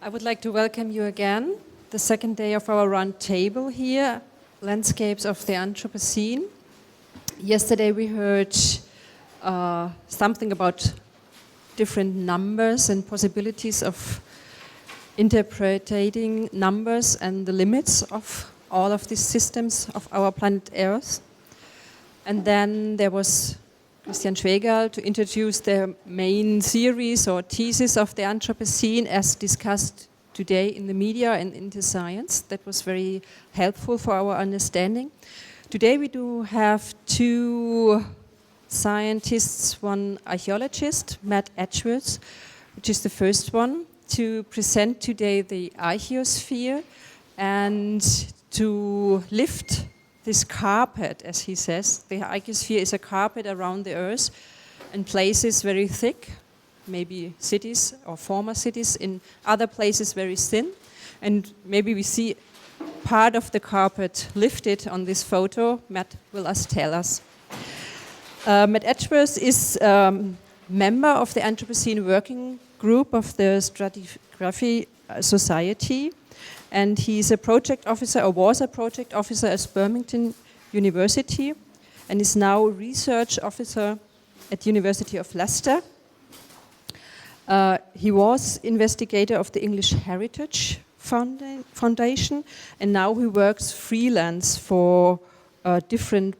I would like to welcome you again, the second day of our round table here, Landscapes of the Anthropocene. Yesterday we heard something about different numbers and possibilities of interpreting numbers and the limits of all of these systems of our planet Earth. And then there was Christian Schwegal to introduce the main theories or thesis of the Anthropocene as discussed today in the media and in the science. That was very helpful for our understanding. Today we do have two scientists, one archaeologist, Matt Edgeworth, which is the first one, to present today the Archaeosphere and to lift this carpet, as he says. The Archaeosphere is a carpet around the Earth and places very thick, maybe cities or former cities, in other places very thin. And maybe we see part of the carpet lifted on this photo. Matt will tell us. Matt Edgeworth is member of the Anthropocene working group of the Stratigraphy Society. And he's a project officer, or was a project officer at Birmingham University, and is now research officer at University of Leicester. He was investigator of the English Heritage Foundation, and now he works freelance for different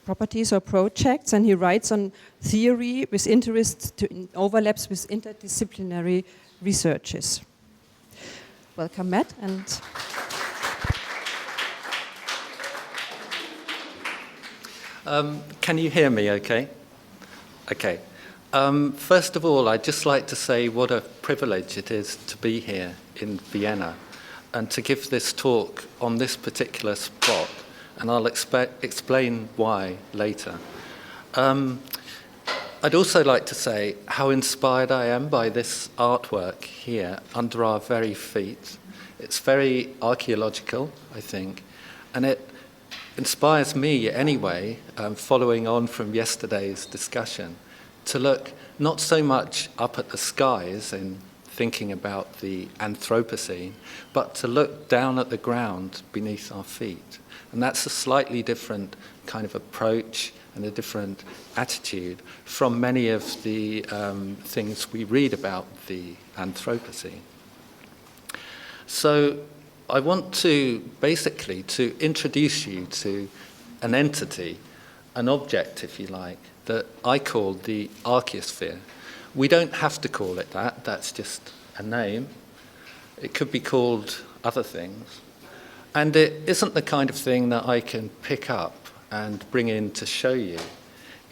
properties or projects, and he writes on theory with interest to overlaps with interdisciplinary researches. Welcome, Matt. And can you hear me okay? Okay. First of all, I'd just like to say what a privilege it is to be here in Vienna and to give this talk on this particular spot, and I'll explain why later. I'd also like to say how inspired I am by this artwork here under our very feet. It's very archaeological, I think, and it inspires me anyway, following on from yesterday's discussion, to look not so much up at the skies in thinking about the Anthropocene, but to look down at the ground beneath our feet. And that's a slightly different kind of approach and a different attitude from many of the things we read about the Anthropocene. So I want to basically to introduce you to an entity, an object, if you like, that I call the Archaeosphere. We don't have to call it that, that's just a name. It could be called other things. And it isn't the kind of thing that I can pick up and bring in to show you.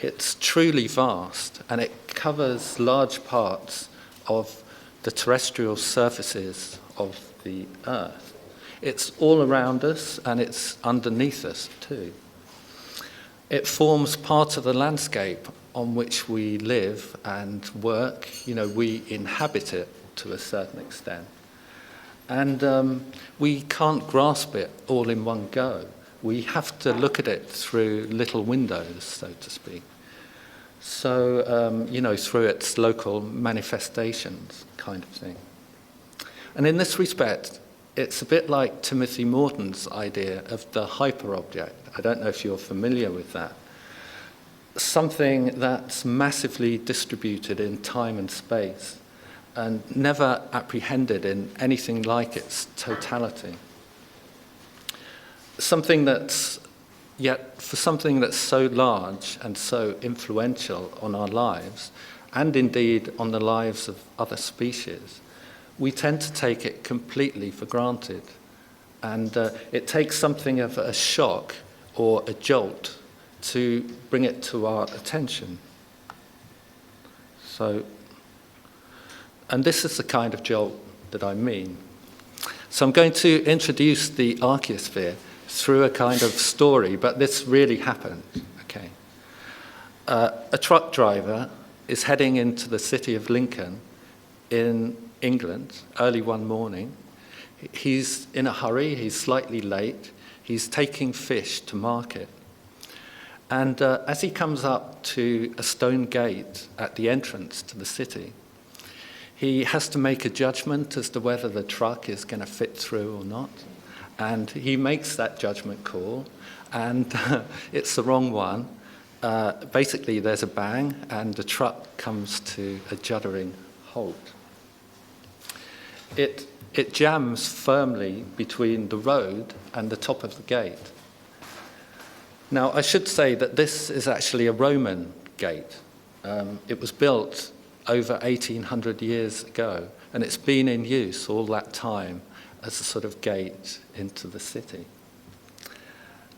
It's truly vast, and it covers large parts of the terrestrial surfaces of the Earth. It's all around us, and it's underneath us too. It forms part of the landscape on which we live and work. You know, we inhabit it to a certain extent. And we can't grasp it all in one go. We have to look at it through little windows, so to speak. So, you know, through its local manifestations kind of thing. And in this respect, it's a bit like Timothy Morton's idea of the hyperobject. I don't know if you're familiar with that. Something that's massively distributed in time and space and never apprehended in anything like its totality. Something that's, yet for something that's so large and so influential on our lives, and indeed on the lives of other species, we tend to take it completely for granted. And it takes something of a shock or a jolt to bring it to our attention. So, and this is the kind of jolt that I mean. So I'm going to introduce the Archaeosphere through a kind of story, but this really happened. Okay. A truck driver is heading into the city of Lincoln in England early one morning. He's in a hurry, he's slightly late, he's taking fish to market. And as he comes up to a stone gate at the entrance to the city, He has to make a judgment as to whether the truck is going to fit through or not. And he makes that judgment call, and it's the wrong one. Basically, there's a bang, and the truck comes to a juddering halt. It jams firmly between the road and the top of the gate. Now, I should say that this is actually a Roman gate. It was built over 1,800 years ago, and it's been in use all that time as a sort of gate into the city.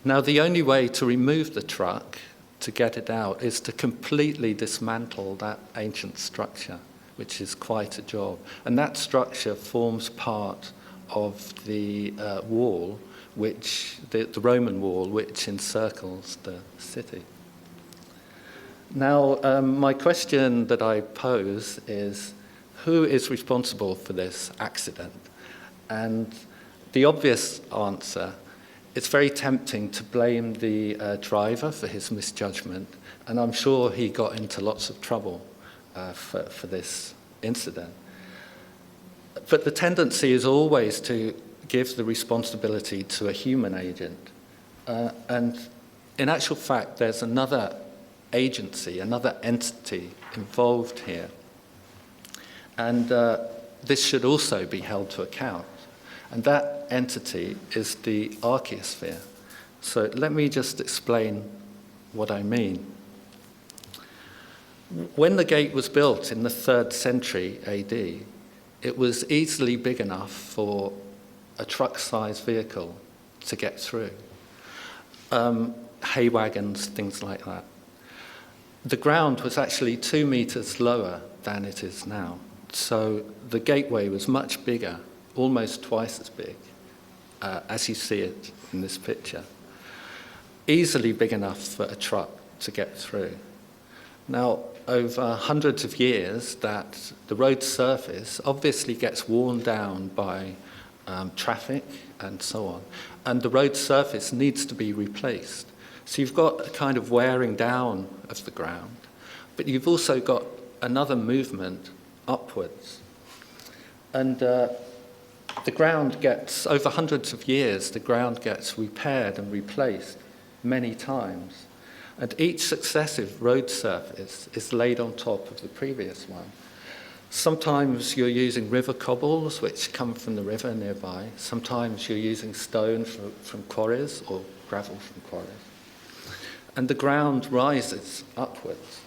Now, the only way to remove the truck, to get it out, is to completely dismantle that ancient structure, which is quite a job. And that structure forms part of the wall, the Roman wall, which encircles the city. Now, my question that I pose is, who is responsible for this accident? And the obvious answer, it's very tempting to blame the driver for his misjudgment, and I'm sure he got into lots of trouble for this incident. But the tendency is always to give the responsibility to a human agent. And in actual fact, there's another agency, another entity involved here. And this should also be held to account. And that entity is the Archaeosphere. So let me just explain what I mean. When the gate was built in the 3rd century AD, it was easily big enough for a truck-sized vehicle to get through. Hay wagons, things like that. The ground was actually 2 meters lower than it is now. So the gateway was much bigger, almost twice as big, as you see it in this picture. Easily big enough for a truck to get through. Now, over hundreds of years, that the road surface obviously gets worn down by traffic and so on, and the road surface needs to be replaced. So you've got a kind of wearing down of the ground, but you've also got another movement upwards. And the ground gets, over hundreds of years, the ground gets repaired and replaced many times. And each successive road surface is laid on top of the previous one. Sometimes you're using river cobbles, which come from the river nearby. Sometimes you're using stone from quarries or gravel from quarries. And the ground rises upwards.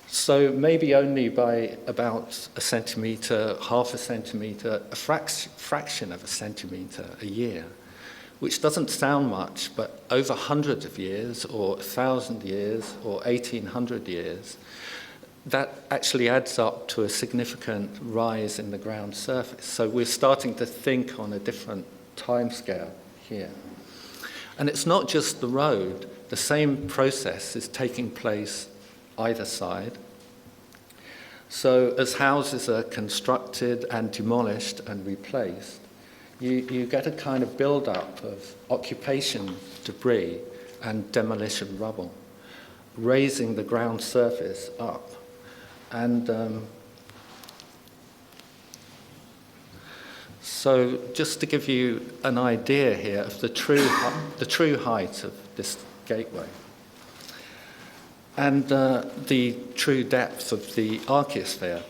So maybe only by about a centimetre, half a centimetre, a fraction of a centimetre a year, which doesn't sound much, but over hundreds of years, or 1,000 years, or 1,800 years, that actually adds up to a significant rise in the ground surface. So we're starting to think on a different timescale here. And it's not just the road. The same process is taking place either side. So as houses are constructed and demolished and replaced, you get a kind of build-up of occupation debris and demolition rubble, raising the ground surface up. And so just to give you an idea here of the true height of this gateway and the true depth of the Archaeosphere.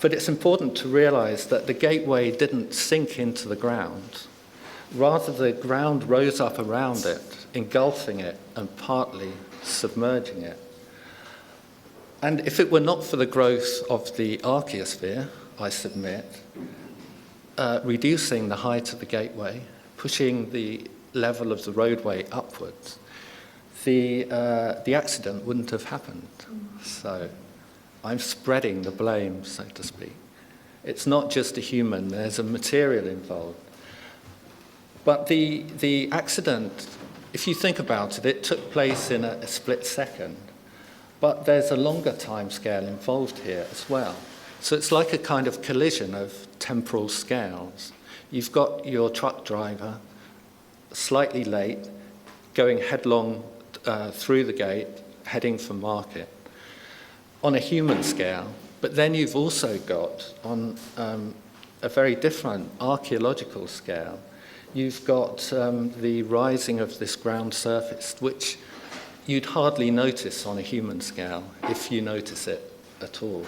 But it's important to realize that the gateway didn't sink into the ground. Rather, the ground rose up around it, engulfing it and partly submerging it. And if it were not for the growth of the Archaeosphere, I submit, reducing the height of the gateway, pushing the level of the roadway upwards, the accident wouldn't have happened. So I'm spreading the blame, so to speak. It's not just a human, there's a material involved. But the accident, if you think about it, it took place in a split second. But there's a longer time scale involved here as well. So it's like a kind of collision of temporal scales. You've got your truck driver, slightly late, going headlong through the gate, heading for market. On a human scale, But then you've also got, on a very different archaeological scale, you've got the rising of this ground surface, which you'd hardly notice on a human scale, if you notice it at all.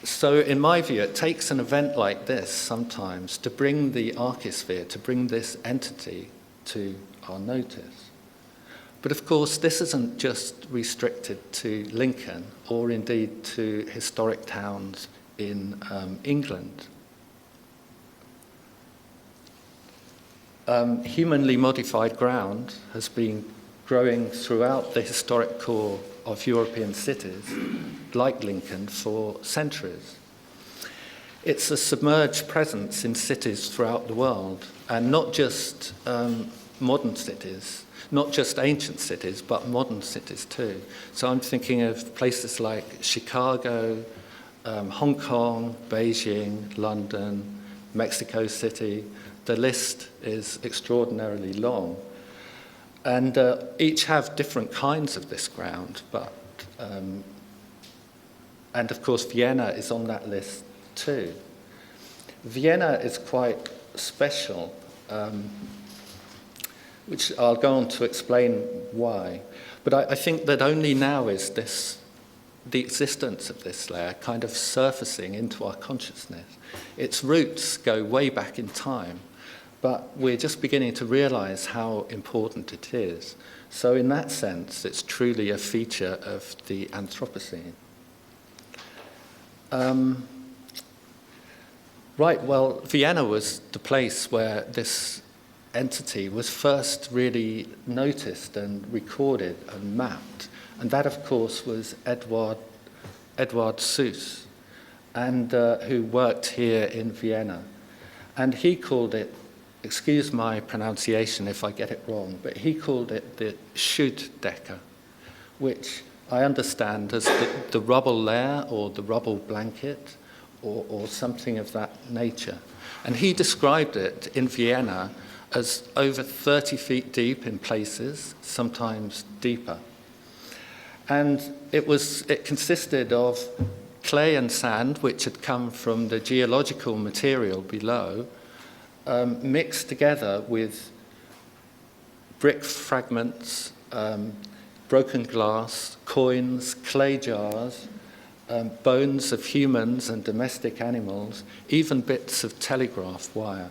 So in my view, it takes an event like this sometimes to bring the Archaeosphere, to bring this entity to our notice. But of course, this isn't just restricted to Lincoln or indeed to historic towns in England. Humanly modified ground has been growing throughout the historic core of European cities, like Lincoln, for centuries. It's a submerged presence in cities throughout the world, and not just modern cities, not just ancient cities, but modern cities too. So I'm thinking of places like Chicago, Hong Kong, Beijing, London, Mexico City. The list is extraordinarily long. And each have different kinds of this ground, but, and of course Vienna is on that list too. Vienna is quite special, which I'll go on to explain why. But I think that only now is the existence of this layer kind of surfacing into our consciousness. Its roots go way back in time, but we're just beginning to realize how important it is. So in that sense, it's truly a feature of the Anthropocene. Right, well, Vienna was the place where this entity was first really noticed and recorded and mapped. And that, of course, was Edward Suess, and who worked here in Vienna. And he called it, excuse my pronunciation if I get it wrong, but he called it the Schuttdecke, which I understand as the rubble layer or the rubble blanket or something of that nature. And he described it in Vienna as over 30 feet deep in places, sometimes deeper. And it consisted of clay and sand, which had come from the geological material below, mixed together with brick fragments, broken glass, coins, clay jars, bones of humans and domestic animals, even bits of telegraph wire.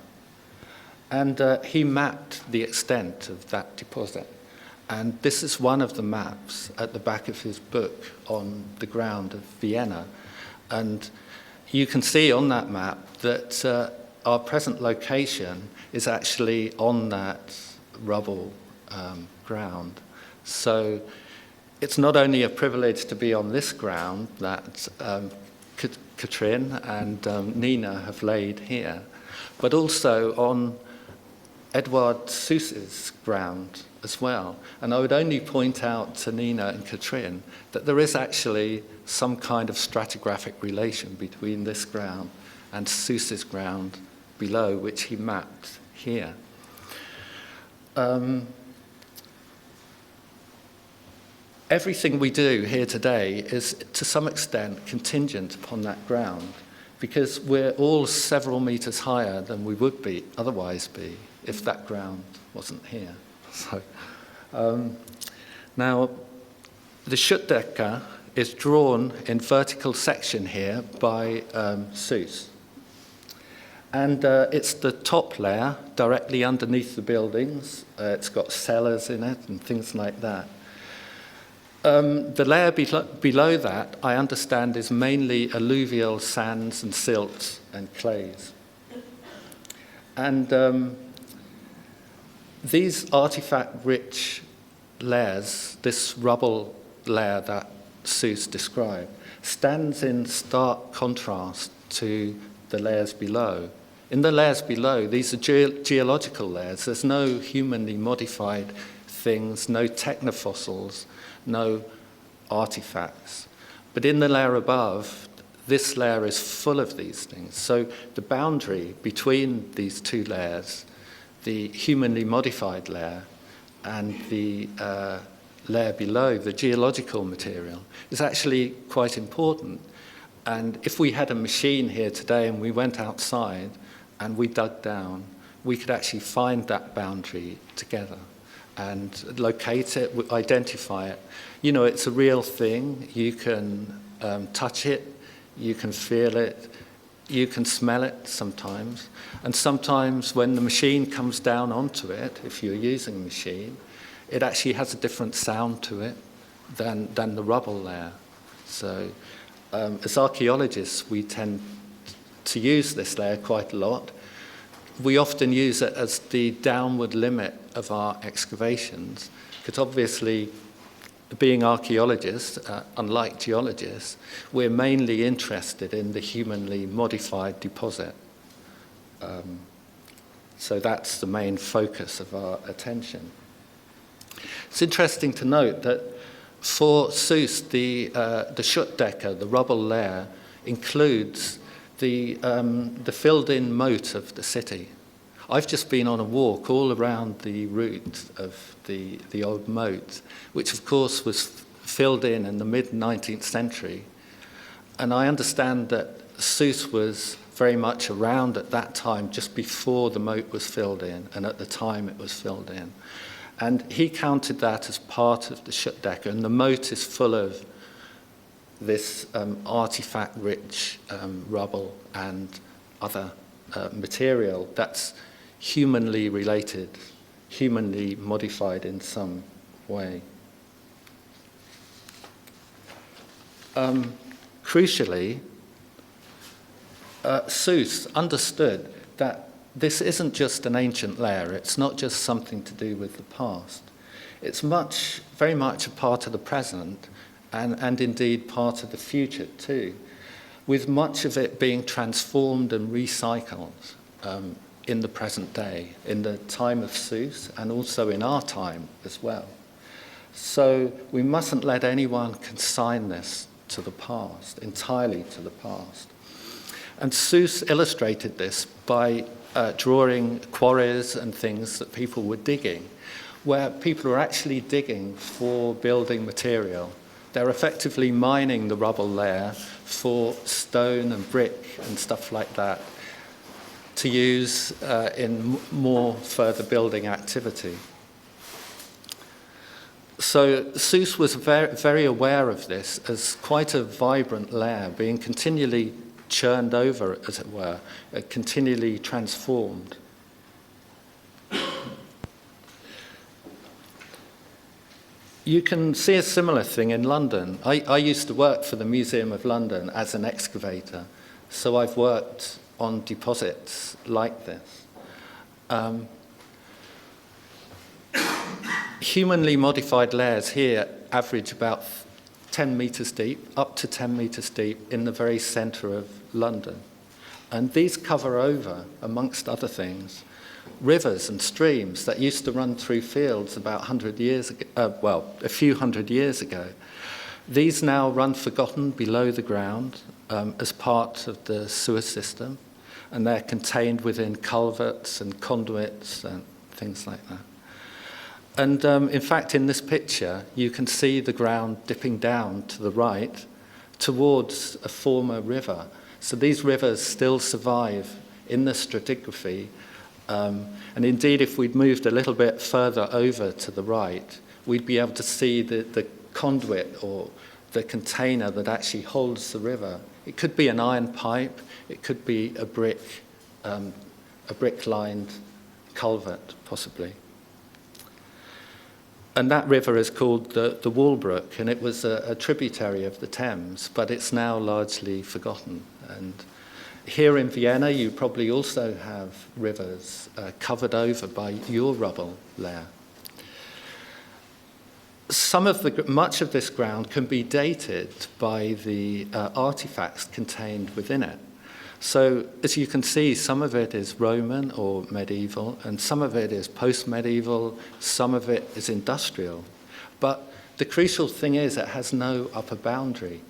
And he mapped the extent of that deposit. And this is one of the maps at the back of his book on the ground of Vienna. And you can see on that map that our present location is actually on that rubble ground. So it's not only a privilege to be on this ground that Katrin and Nina have laid here, but also on Edward Suess's ground as well. And I would only point out to Nina and Katrin that there is actually some kind of stratigraphic relation between this ground and Suess's ground below, which he mapped here. Everything we do here today is to some extent contingent upon that ground, because we're all several meters higher than we would be otherwise be if that ground wasn't here. So, now, the Schuttdecke is drawn in vertical section here by Suess. And it's the top layer directly underneath the buildings. It's got cellars in it and things like that. The layer below that, I understand, is mainly alluvial sands and silts and clays. And these artifact-rich layers, this rubble layer that Suess described, stands in stark contrast to the layers below. In the layers below, these are geological layers. There's no humanly modified things, no technofossils, no artifacts. But in the layer above, this layer is full of these things. So the boundary between these two layers, the humanly modified layer and the layer below, the geological material, is actually quite important. And if we had a machine here today and we went outside and we dug down, we could actually find that boundary together and locate it, identify it. You know, it's a real thing. You can touch it, you can feel it, you can smell it sometimes. And sometimes when the machine comes down onto it, if you're using a machine, it actually has a different sound to it than the rubble layer. So as archaeologists, we tend to use this layer quite a lot. We often use it as the downward limit of our excavations, because obviously, being archaeologists, unlike geologists, we're mainly interested in the humanly modified deposit. So that's the main focus of our attention. It's interesting to note that for Soos, the Schuttdecker, the rubble layer, includes the filled-in moat of the city. I've just been on a walk all around the route of the old moat, which of course was filled in the mid-19th century. And I understand that Soos was very much around at that time, just before the moat was filled in, and at the time it was filled in. And he counted that as part of the Schuttdecker, and the moat is full of this artifact-rich rubble and other material that's humanly related, humanly modified in some way. Crucially, Soos understood that this isn't just an ancient layer, it's not just something to do with the past. It's very much a part of the present, and indeed part of the future too, with much of it being transformed and recycled in the present day, in the time of Soos, and also in our time as well. So we mustn't let anyone consign this to the past, entirely to the past. And Soos illustrated this by drawing quarries and things that people were digging, where people were actually digging for building material. They're effectively mining the rubble layer for stone and brick and stuff like that to use in more further building activity. So Soos was very aware of this as quite a vibrant layer, being continually churned over, as it were, continually transformed. You can see a similar thing in London. I used to work for the Museum of London as an excavator, so I've worked on deposits like this. Humanly modified layers here average about 10 metres deep, up to 10 metres deep in the very centre of London. And these cover over, amongst other things, rivers and streams that used to run through fields about 100 years ago, a few hundred years ago. These now run forgotten below the ground as part of the sewer system, and they're contained within culverts and conduits and things like that. And in fact, in this picture, you can see the ground dipping down to the right towards a former river. So these rivers still survive in the stratigraphy. And indeed, if we'd moved a little bit further over to the right, we'd be able to see the conduit or the container that actually holds the river. It could be an iron pipe, it could be a brick-lined culvert, possibly. And that river is called the Walbrook, and it was a tributary of the Thames, but it's now largely forgotten. And here in Vienna, you probably also have rivers covered over by your rubble layer. Much of this ground can be dated by the artifacts contained within it. So, as you can see, some of it is Roman or medieval, and some of it is post-medieval, some of it is industrial. But the crucial thing is it has no upper boundary.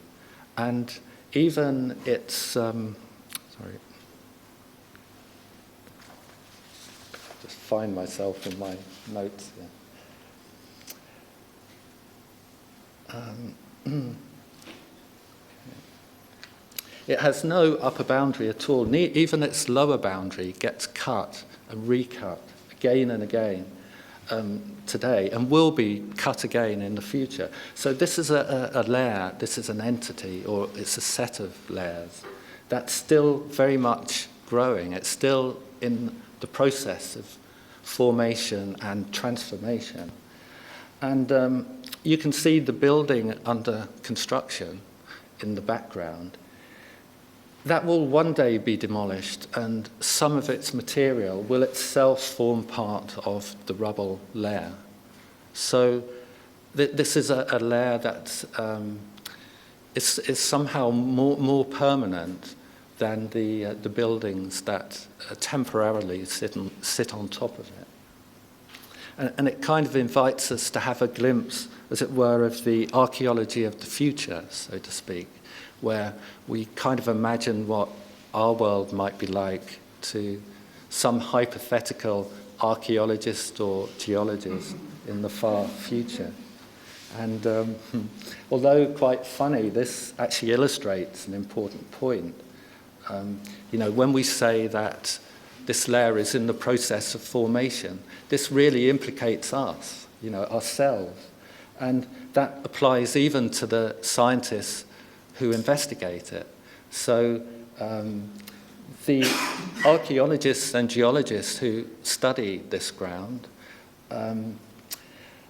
And even its, just find myself in my notes here. It has no upper boundary at all. Even its lower boundary gets cut and recut again and again today, and will be cut again in the future. So this is a layer, this is an entity, or it's a set of layers that's still very much growing. It's still in the process of formation and transformation. And you can see the building under construction in the background. That will one day be demolished, and some of its material will itself form part of the rubble layer. So this is a layer that is somehow more permanent than the buildings that temporarily sit on top of it. And it kind of invites us to have a glimpse, as it were, of the archaeology of the future, so to speak, where we kind of imagine what our world might be like to some hypothetical archaeologist or geologist in the far future. And although quite funny, this actually illustrates an important point. When we say that this layer is in the process of formation, this really implicates us, ourselves. And that applies even to the scientists who investigate it. So the archaeologists and geologists who study this ground,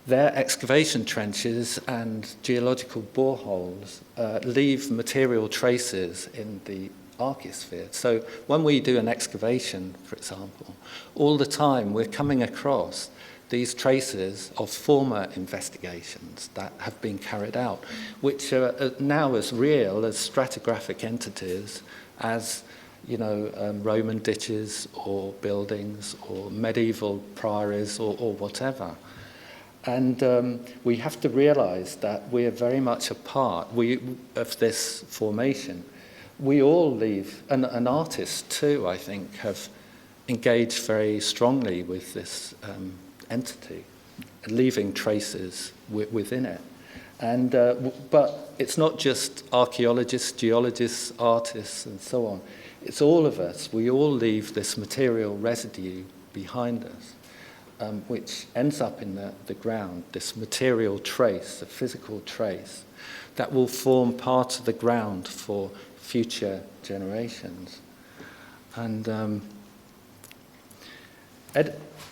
their excavation trenches and geological boreholes leave material traces in the Archaeosphere. So when we do an excavation, for example, all the time we're coming across these traces of former investigations that have been carried out, which are now as real as stratigraphic entities as, Roman ditches or buildings or medieval priories or whatever. And we have to realize that we are very much a part of this formation. We all leave, and artists too, I think, have engaged very strongly with this entity, leaving traces within it. And but it's not just archaeologists, geologists, artists, and so on. It's all of us. We all leave this material residue behind us, which ends up in the ground, this material trace, a physical trace, that will form part of the ground for future generations. And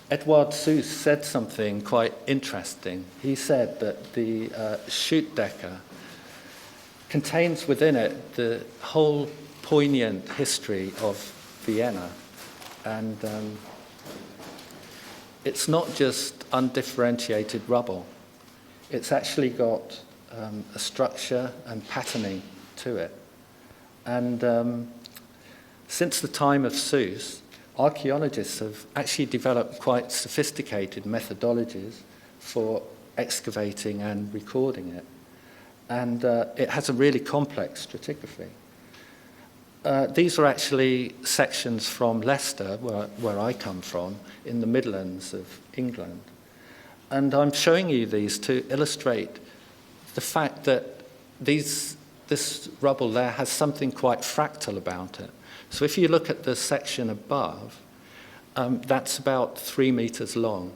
Edward Seuss said something quite interesting. He said that the Schuttdecker contains within it the whole poignant history of Vienna. And it's not just undifferentiated rubble. It's actually got a structure and patterning to it. And since the time of Seuss, archaeologists have actually developed quite sophisticated methodologies for excavating and recording it. And it has a really complex stratigraphy. These are actually sections from Leicester, where I come from, in the Midlands of England. And I'm showing you these to illustrate the fact that this rubble there has something quite fractal about it. So if you look at the section above, that's about 3 meters long.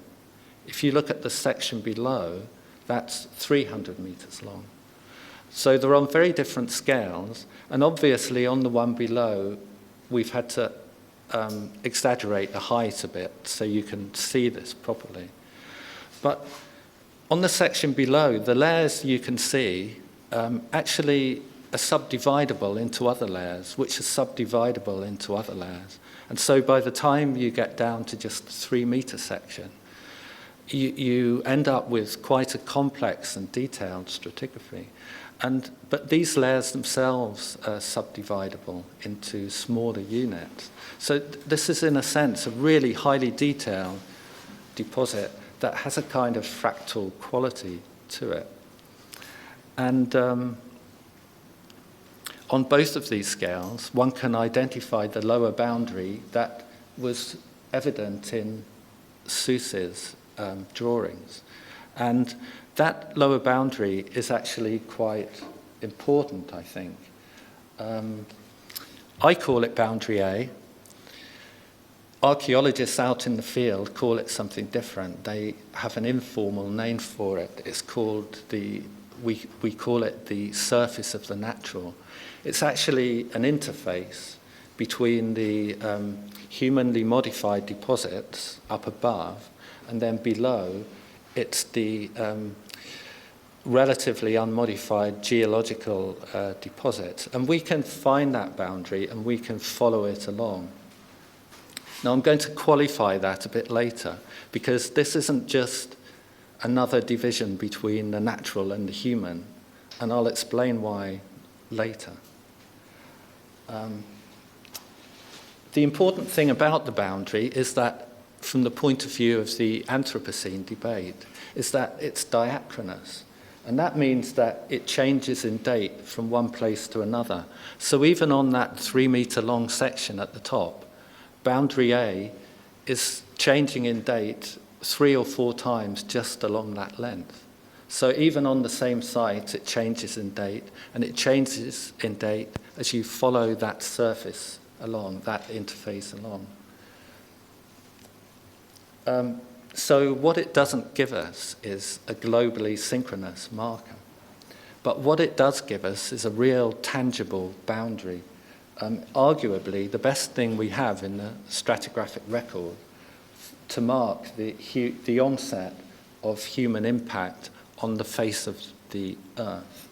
If you look at the section below, that's 300 meters long. So they're on very different scales, and obviously on the one below, we've had to exaggerate the height a bit so you can see this properly. But on the section below, the layers you can see actually are subdividable into other layers, which are subdividable into other layers. And so by the time you get down to just the 3 meter section, you end up with quite a complex and detailed stratigraphy. But these layers themselves are subdividable into smaller units. So this is, in a sense, a really highly detailed deposit that has a kind of fractal quality to it. And on both of these scales, one can identify the lower boundary that was evident in Seuss's drawings. And that lower boundary is actually quite important, I think. I call it boundary A. Archaeologists out in the field call it something different. They have an informal name for it. It's called we call it the surface of the natural. It's actually an interface between the humanly modified deposits up above, and then below it's the relatively unmodified geological deposits. And we can find that boundary and we can follow it along. Now I'm going to qualify that a bit later, because this isn't just another division between the natural and the human, and I'll explain why later. The important thing about the boundary is that, from the point of view of the Anthropocene debate, is that it's diachronous. And that means that it changes in date from one place to another. So even on that 3 meter long section at the top, boundary A is changing in date 3 or 4 times just along that length. So even on the same site, it changes in date, and it changes in date as you follow that surface along, that interface along. So what it doesn't give us is a globally synchronous marker. But what it does give us is a real tangible boundary. Arguably, the best thing we have in the stratigraphic record to mark the onset of human impact on the face of the Earth.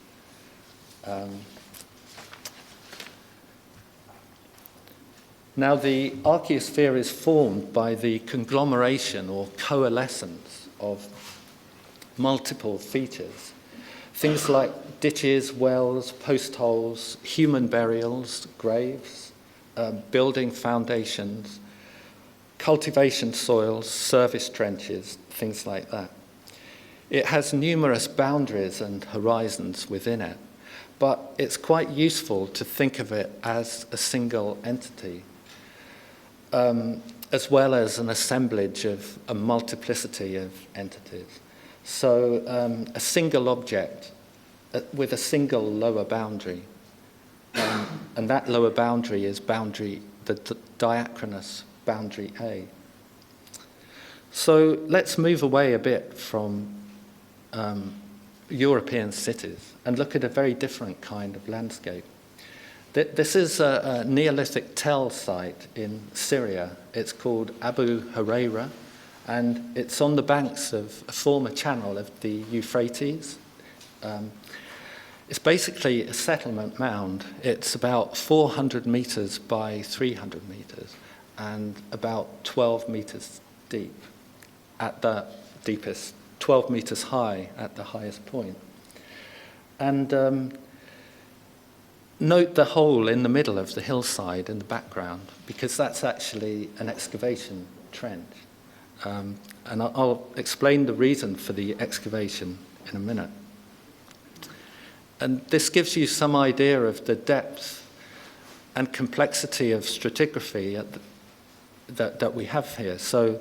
Now, the Archaeosphere is formed by the conglomeration or coalescence of multiple features. Things like ditches, wells, post holes, human burials, graves, building foundations, cultivation soils, service trenches, things like that. It has numerous boundaries and horizons within it, but it's quite useful to think of it as a single entity, as well as an assemblage of a multiplicity of entities. So a single object with a single lower boundary, and that lower boundary is the diachronous boundary A. So let's move away a bit from European cities and look at a very different kind of landscape. This is a Neolithic tell site in Syria. It's called Abu Huraira, and it's on the banks of a former channel of the Euphrates. It's basically a settlement mound. It's about 400 meters by 300 meters and about 12 meters deep at the deepest, 12 meters high at the highest point. And note the hole in the middle of the hillside in the background, because that's actually an excavation trench. And I'll explain the reason for the excavation in a minute. And this gives you some idea of the depth and complexity of stratigraphy that we have here. So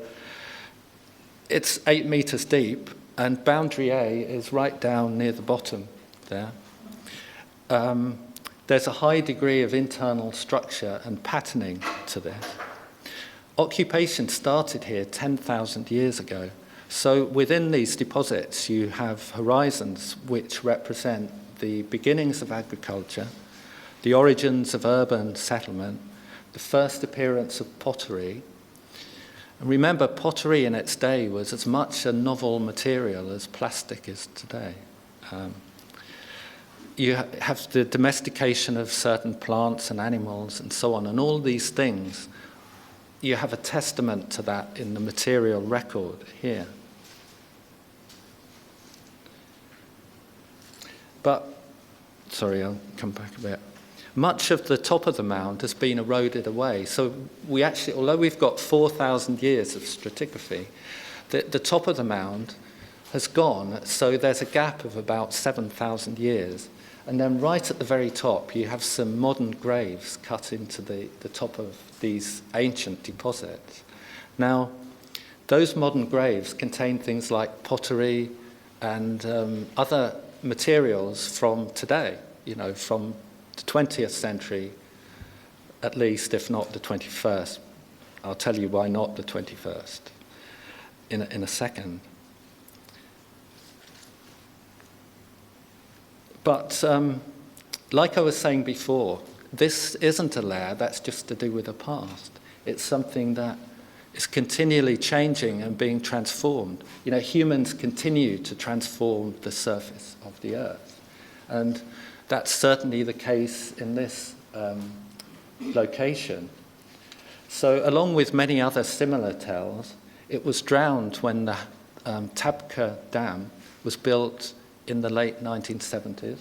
it's 8 meters deep, and boundary A is right down near the bottom there. There's a high degree of internal structure and patterning to this. Occupation started here 10,000 years ago. So within these deposits, you have horizons which represent the beginnings of agriculture, the origins of urban settlement, the first appearance of pottery. And remember, pottery in its day was as much a novel material as plastic is today. You have the domestication of certain plants and animals and so on, and all these things, you have a testament to that in the material record here. But, sorry, I'll come back a bit. Much of the top of the mound has been eroded away. So we actually, although we've got 4,000 years of stratigraphy, the top of the mound has gone, so there's a gap of about 7,000 years. And then right at the very top, you have some modern graves cut into the top of these ancient deposits. Now, those modern graves contain things like pottery, and other materials from today, from the 20th century at least, if not the 21st. I'll tell you why not the 21st in a second. But like I was saying before, this isn't a layer that's just to do with the past. It's something that is continually changing and being transformed. Humans continue to transform the surface of the Earth. And that's certainly the case in this location. So along with many other similar tells, it was drowned when the Tabqa Dam was built in the late 1970s.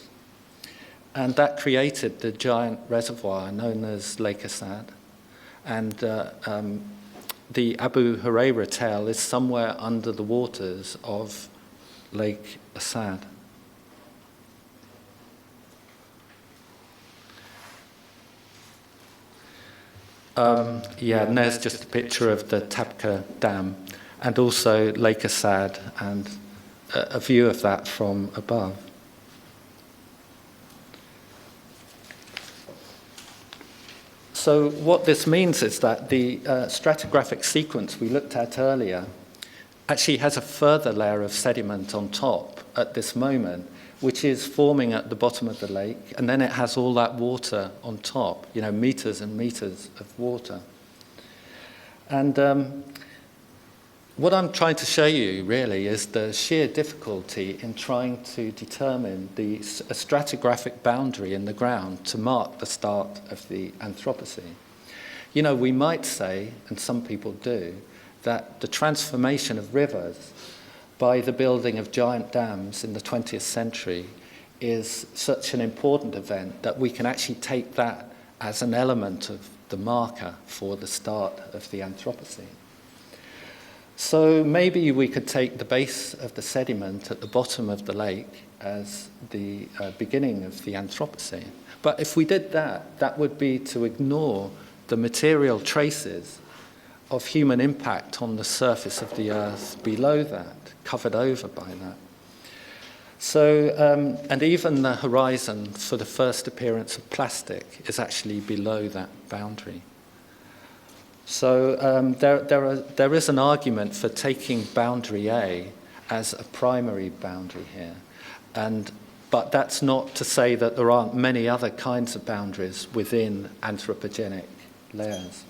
And that created the giant reservoir known as Lake Assad. And the Abu Huraira tell is somewhere under the waters of Lake Assad. And there's just a picture of the Tabqa Dam and also Lake Assad and a view of that from above. So what this means is that the stratigraphic sequence we looked at earlier actually has a further layer of sediment on top at this moment, which is forming at the bottom of the lake, and then it has all that water on top, meters and meters of water. And what I'm trying to show you, really, is the sheer difficulty in trying to determine a stratigraphic boundary in the ground to mark the start of the Anthropocene. We might say, and some people do, that the transformation of rivers by the building of giant dams in the 20th century is such an important event that we can actually take that as an element of the marker for the start of the Anthropocene. So maybe we could take the base of the sediment at the bottom of the lake as the beginning of the Anthropocene. But if we did that, that would be to ignore the material traces of human impact on the surface of the Earth below that, covered over by that. So, and even the horizon for the first appearance of plastic is actually below that boundary. So there is an argument for taking boundary A as a primary boundary here. But that's not to say that there aren't many other kinds of boundaries within anthropogenic layers.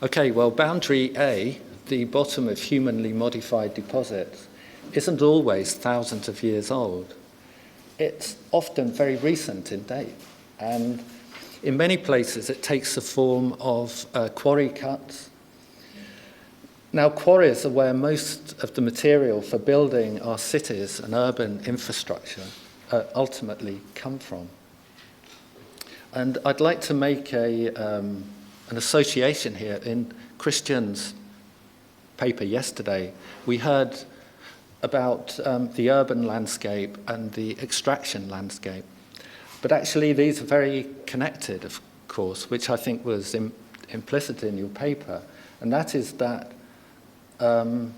Okay, well, boundary A, the bottom of humanly modified deposits, isn't always thousands of years old. It's often very recent in date. And in many places, it takes the form of quarry cuts. Now, quarries are where most of the material for building our cities and urban infrastructure ultimately come from. And I'd like to make an association here. In Christian's paper yesterday, we heard about the urban landscape and the extraction landscape. But actually, these are very connected, of course, which I think was implicit in your paper. And that is that for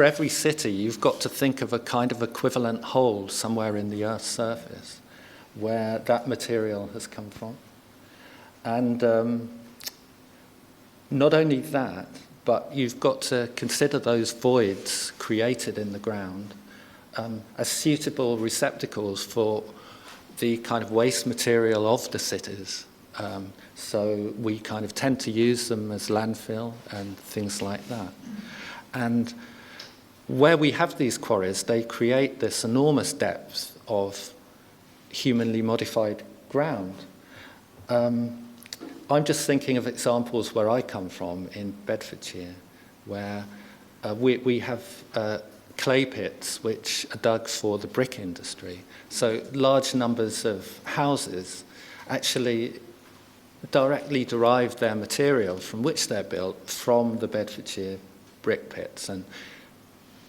every city, you've got to think of a kind of equivalent hole somewhere in the Earth's surface where that material has come from. And not only that, but you've got to consider those voids created in the ground as suitable receptacles for the kind of waste material of the cities. So we kind of tend to use them as landfill and things like that. And where we have these quarries, they create this enormous depth of humanly modified ground. I'm just thinking of examples where I come from in Bedfordshire, where we have clay pits which are dug for the brick industry. So large numbers of houses actually directly derive their material from which they're built from the Bedfordshire brick pits. And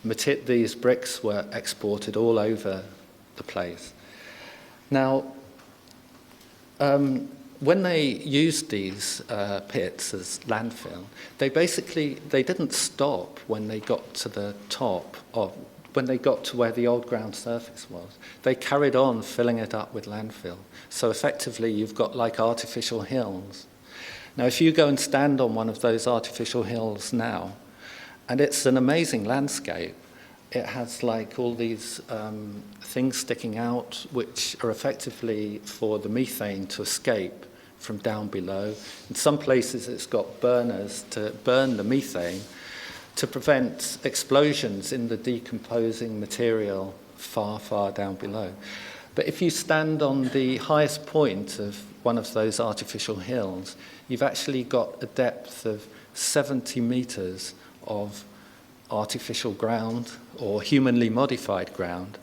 these bricks were exported all over the place. Now, when they used these pits as landfill, they didn't stop when they got to the top when they got to where the old ground surface was. They carried on filling it up with landfill. So effectively, you've got like artificial hills. Now, if you go and stand on one of those artificial hills now, and it's an amazing landscape, it has like all these things sticking out, which are effectively for the methane to escape from down below. In some places, it's got burners to burn the methane to prevent explosions in the decomposing material far, far down below. But if you stand on the highest point of one of those artificial hills, you've actually got a depth of 70 meters of artificial ground or humanly modified ground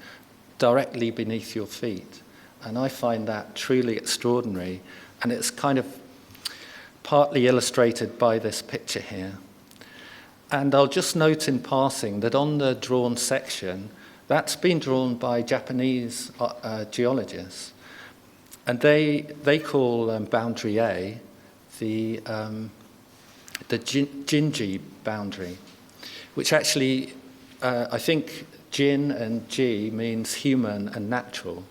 directly beneath your feet. And I find that truly extraordinary. And it's kind of partly illustrated by this picture here. And I'll just note in passing that on the drawn section, that's been drawn by Japanese geologists. And they call boundary A the Jinji boundary, which actually, I think Jin and Ji means human and natural.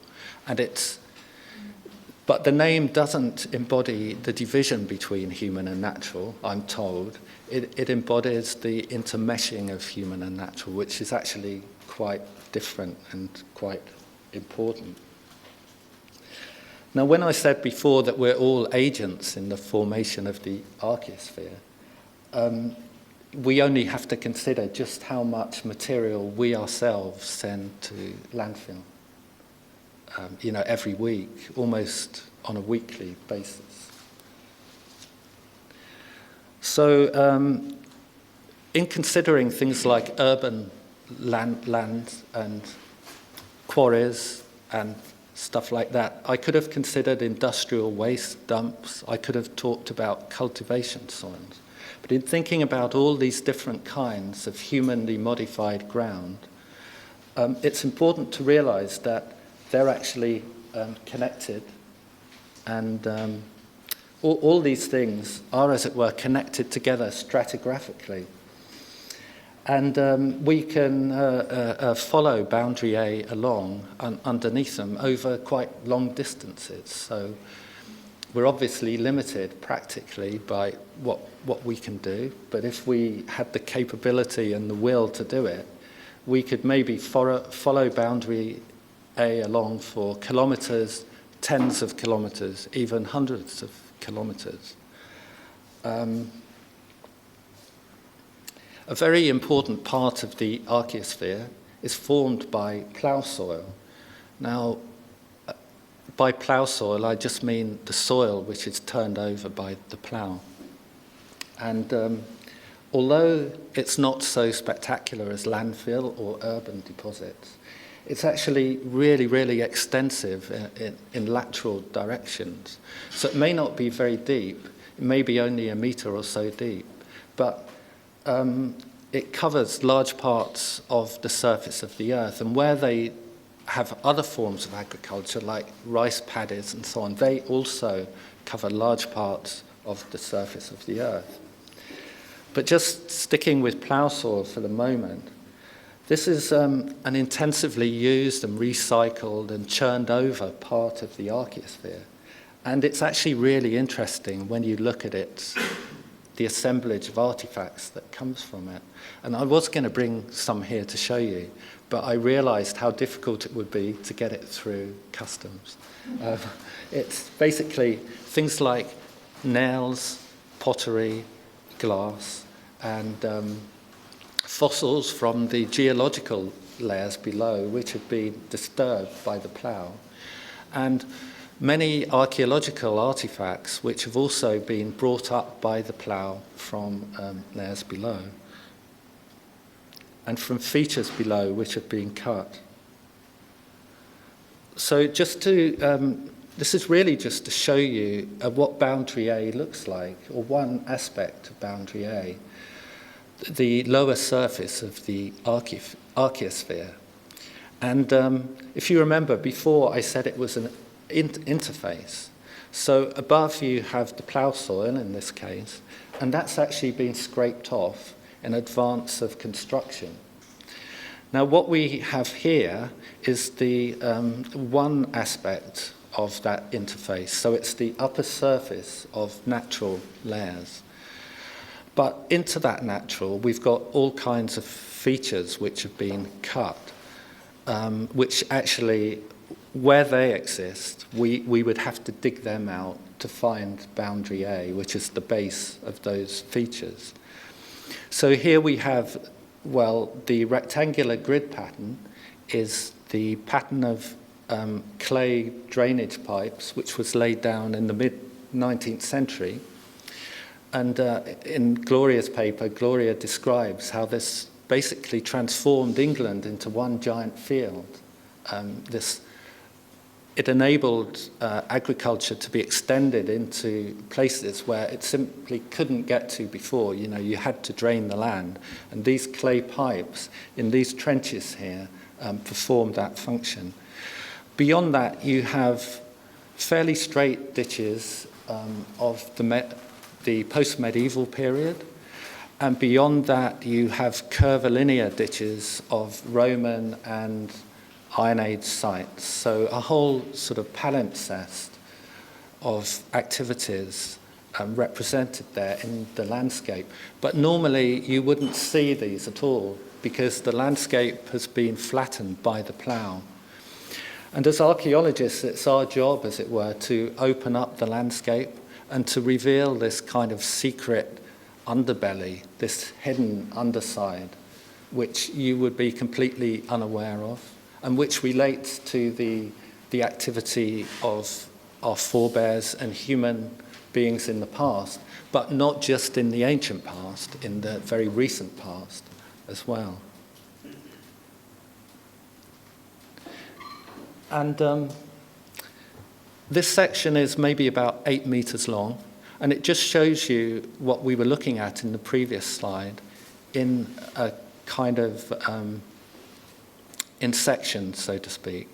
But the name doesn't embody the division between human and natural, I'm told. It embodies the intermeshing of human and natural, which is actually quite different and quite important. Now, when I said before that we're all agents in the formation of the Archaeosphere, we only have to consider just how much material we ourselves send to landfill, every week, almost on a weekly basis. So in considering things like urban land and quarries and stuff like that, I could have considered industrial waste dumps. I could have talked about cultivation soils. But in thinking about all these different kinds of humanly modified ground, it's important to realize that they're actually connected, and all these things are, as it were, connected together stratigraphically. And we can follow boundary A along underneath them over quite long distances. So we're obviously limited practically by what we can do, but if we had the capability and the will to do it, we could maybe follow boundary A along for kilometers, tens of kilometers, even hundreds of kilometers. A very important part of the Archaeosphere is formed by plough soil. Now, by plough soil, I just mean the soil which is turned over by the plough. And although it's not so spectacular as landfill or urban deposits, it's actually really, really extensive in lateral directions. So it may not be very deep. It may be only a meter or so deep. But it covers large parts of the surface of the earth. And where they have other forms of agriculture, like rice paddies and so on, they also cover large parts of the surface of the earth. But just sticking with plough soil for the moment, this is an intensively used and recycled and churned over part of the Archaeosphere. And it's actually really interesting when you look at it, the assemblage of artifacts that comes from it. And I was going to bring some here to show you, but I realized how difficult it would be to get it through customs. It's basically things like nails, pottery, glass, and fossils from the geological layers below, which have been disturbed by the plough, and many archaeological artifacts which have also been brought up by the plough from layers below, and from features below which have been cut. So just to, this is really just to show you what boundary A looks like, or one aspect of boundary A, the lower surface of the Archaeosphere. And if you remember, before I said it was an interface. So above you have the plough soil in this case, and that's actually been scraped off in advance of construction. Now what we have here is the one aspect of that interface. So it's the upper surface of natural layers. But into that natural, we've got all kinds of features which have been cut, which actually, where they exist, we would have to dig them out to find boundary A, which is the base of those features. So here we have, well, the rectangular grid pattern is the pattern of clay drainage pipes, which was laid down in the mid-19th century. And in Gloria's paper, Gloria describes how this basically transformed England into one giant field. It enabled agriculture to be extended into places where it simply couldn't get to before. You know, you had to drain the land. And these clay pipes in these trenches here performed that function. Beyond that, you have fairly straight ditches of the post-medieval period. And beyond that, you have curvilinear ditches of Roman and Iron Age sites. So a whole sort of palimpsest of activities represented there in the landscape. But normally you wouldn't see these at all because the landscape has been flattened by the plough. And as archaeologists, it's our job, as it were, to open up the landscape and to reveal this kind of secret underbelly, this hidden underside, which you would be completely unaware of, and which relates to the activity of our forebears and human beings in the past, but not just in the ancient past, in the very recent past as well. And this section is maybe about 8 meters long, and it just shows you what we were looking at in the previous slide in a kind of in sections, so to speak,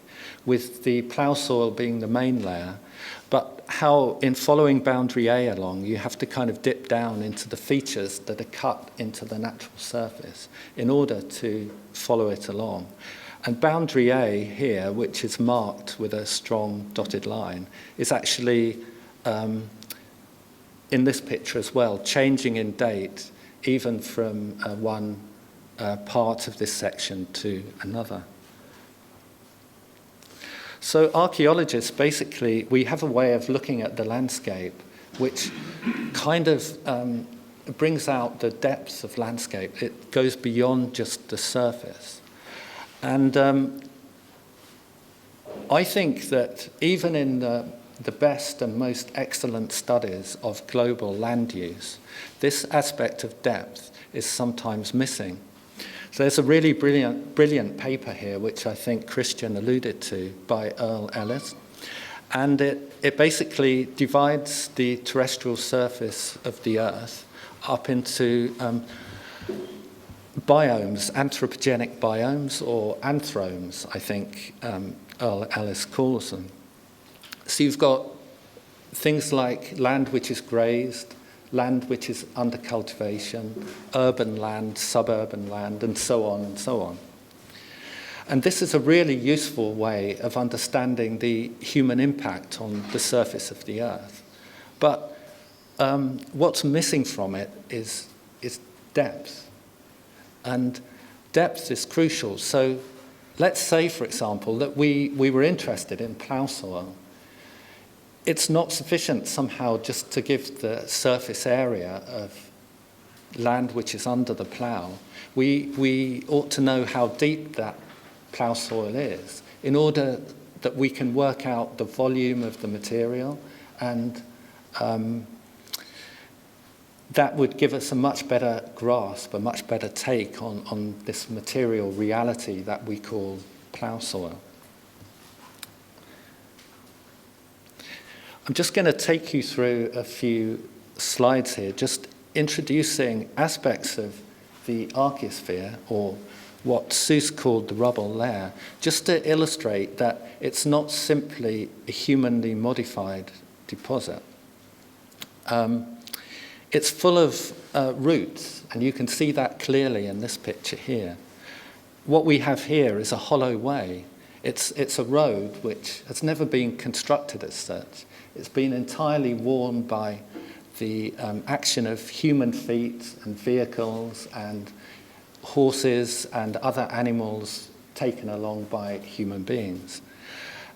with the plough soil being the main layer, but how in following boundary A along, you have to kind of dip down into the features that are cut into the natural surface in order to follow it along. And boundary A here, which is marked with a strong dotted line, is actually, in this picture as well, changing in date, even from one part of this section to another. So archaeologists, basically, we have a way of looking at the landscape which kind of brings out the depths of landscape. It goes beyond just the surface. And I think that even in the best and most excellent studies of global land use, this aspect of depth is sometimes missing. So there's a really brilliant paper here, which I think Christian alluded to, by Earl Ellis. And it basically divides the terrestrial surface of the Earth up into biomes, anthropogenic biomes, or anthromes, I think Earl Ellis calls them. So you've got things like land which is grazed, land which is under cultivation, urban land, suburban land, and so on and so on. And this is a really useful way of understanding the human impact on the surface of the Earth. But what's missing from it is depth. And depth is crucial. So let's say, for example, that we were interested in plough soil. It's not sufficient somehow just to give the surface area of land which is under the plough. We ought to know how deep that plough soil is in order that we can work out the volume of the material, and that would give us a much better grasp, a much better take on this material reality that we call plough soil. I'm just going to take you through a few slides here, just introducing aspects of the Archaeosphere, or what Seuss called the rubble layer, just to illustrate that it's not simply a humanly modified deposit. It's full of roots, and you can see that clearly in this picture here. What we have here is a hollow way. It's a road which has never been constructed as such. It's been entirely worn by the action of human feet and vehicles and horses and other animals taken along by human beings.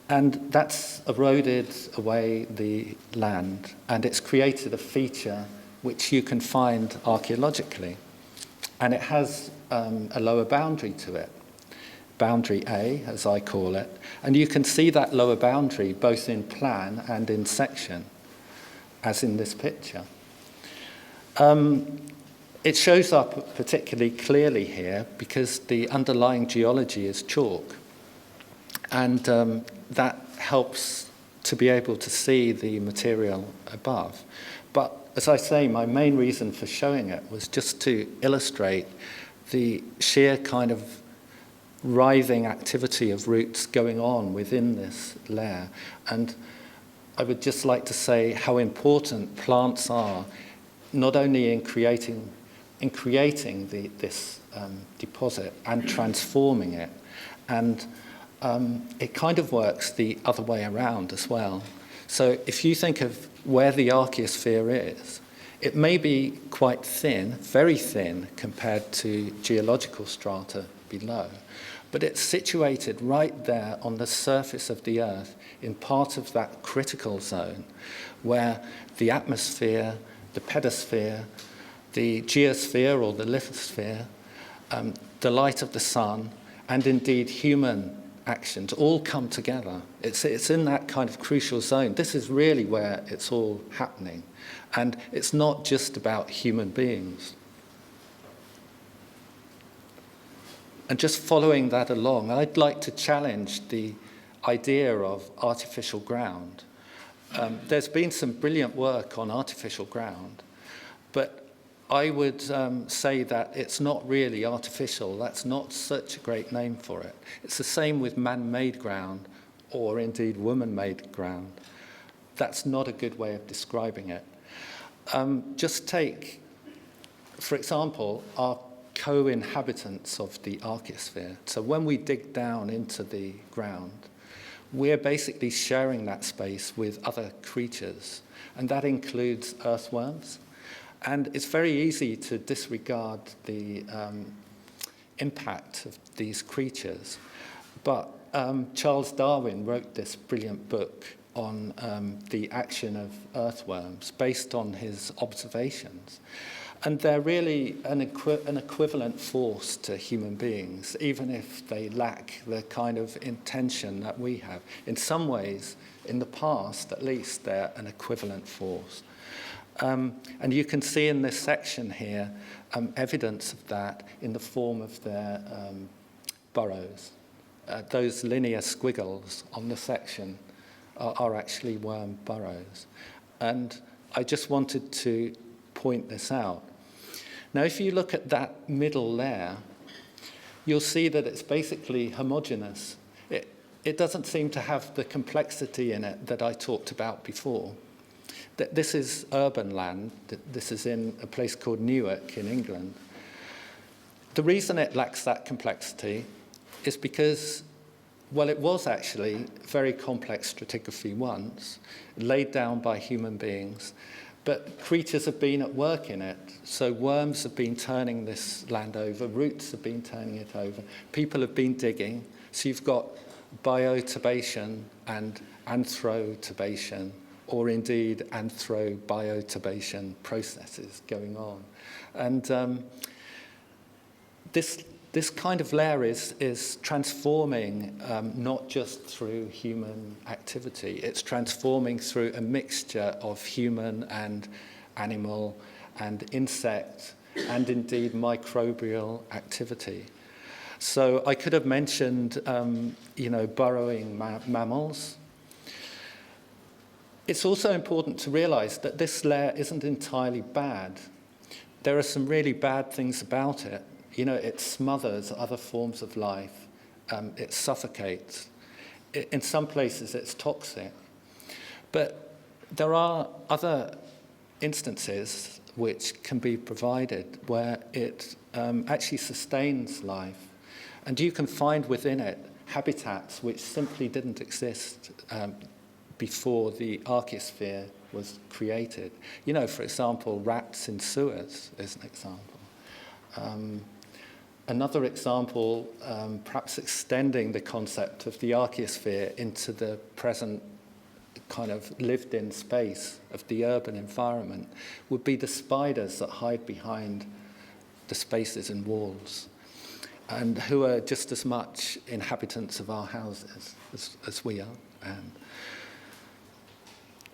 And that's eroded away the land, and it's created a feature which you can find archaeologically. And it has a lower boundary to it, boundary A, as I call it. And you can see that lower boundary both in plan and in section, as in this picture. It shows up particularly clearly here because the underlying geology is chalk. And that helps to be able to see the material above. But as I say, my main reason for showing it was just to illustrate the sheer kind of writhing activity of roots going on within this layer. And I would just like to say how important plants are, not only in creating this deposit and transforming it. And it kind of works the other way around as well. So if you think of where the Archaeosphere is, it may be quite thin, very thin, compared to geological strata below, but it's situated right there on the surface of the Earth in part of that critical zone where the atmosphere, the pedosphere, the geosphere or the lithosphere, the light of the sun, and indeed human actions all come together. It's in that kind of crucial zone. This is really where it's all happening. And it's not just about human beings. And just following that along, I'd like to challenge the idea of artificial ground. There's been some brilliant work on artificial ground, but I would say that it's not really artificial. That's not such a great name for it. It's the same with man-made ground, or indeed woman-made ground. That's not a good way of describing it. Just take, for example, our co-inhabitants of the Archaeosphere. So when we dig down into the ground, we're basically sharing that space with other creatures, and that includes earthworms. And it's very easy to disregard the impact of these creatures. But Charles Darwin wrote this brilliant book on the action of earthworms based on his observations. And they're really an equivalent force to human beings, even if they lack the kind of intention that we have. In some ways, in the past at least, they're an equivalent force. And you can see in this section here evidence of that in the form of their burrows. Those linear squiggles on the section are actually worm burrows. And I just wanted to point this out. Now, if you look at that middle layer, you'll see that it's basically homogeneous. It doesn't seem to have the complexity in it that I talked about before. This is urban land. This is in a place called Newark in England. The reason it lacks that complexity is because, well, it was actually very complex stratigraphy once, laid down by human beings, but creatures have been at work in it. So worms have been turning this land over, roots have been turning it over, people have been digging. So you've got biotubation and anthrotubation, or indeed anthrobiotubation processes going on. And this kind of layer is transforming not just through human activity, it's transforming through a mixture of human and animal and insect and indeed microbial activity. So I could have mentioned, burrowing mammals. It's also important to realize that this layer isn't entirely bad. There are some really bad things about it. It smothers other forms of life. It suffocates. In some places, it's toxic. But there are other instances which can be provided where it actually sustains life. And you can find within it habitats which simply didn't exist before the Archaeosphere was created. You know, for example, rats in sewers is an example. Another example, perhaps extending the concept of the Archaeosphere into the present kind of lived-in space of the urban environment, would be the spiders that hide behind the spaces and walls, and who are just as much inhabitants of our houses as we are.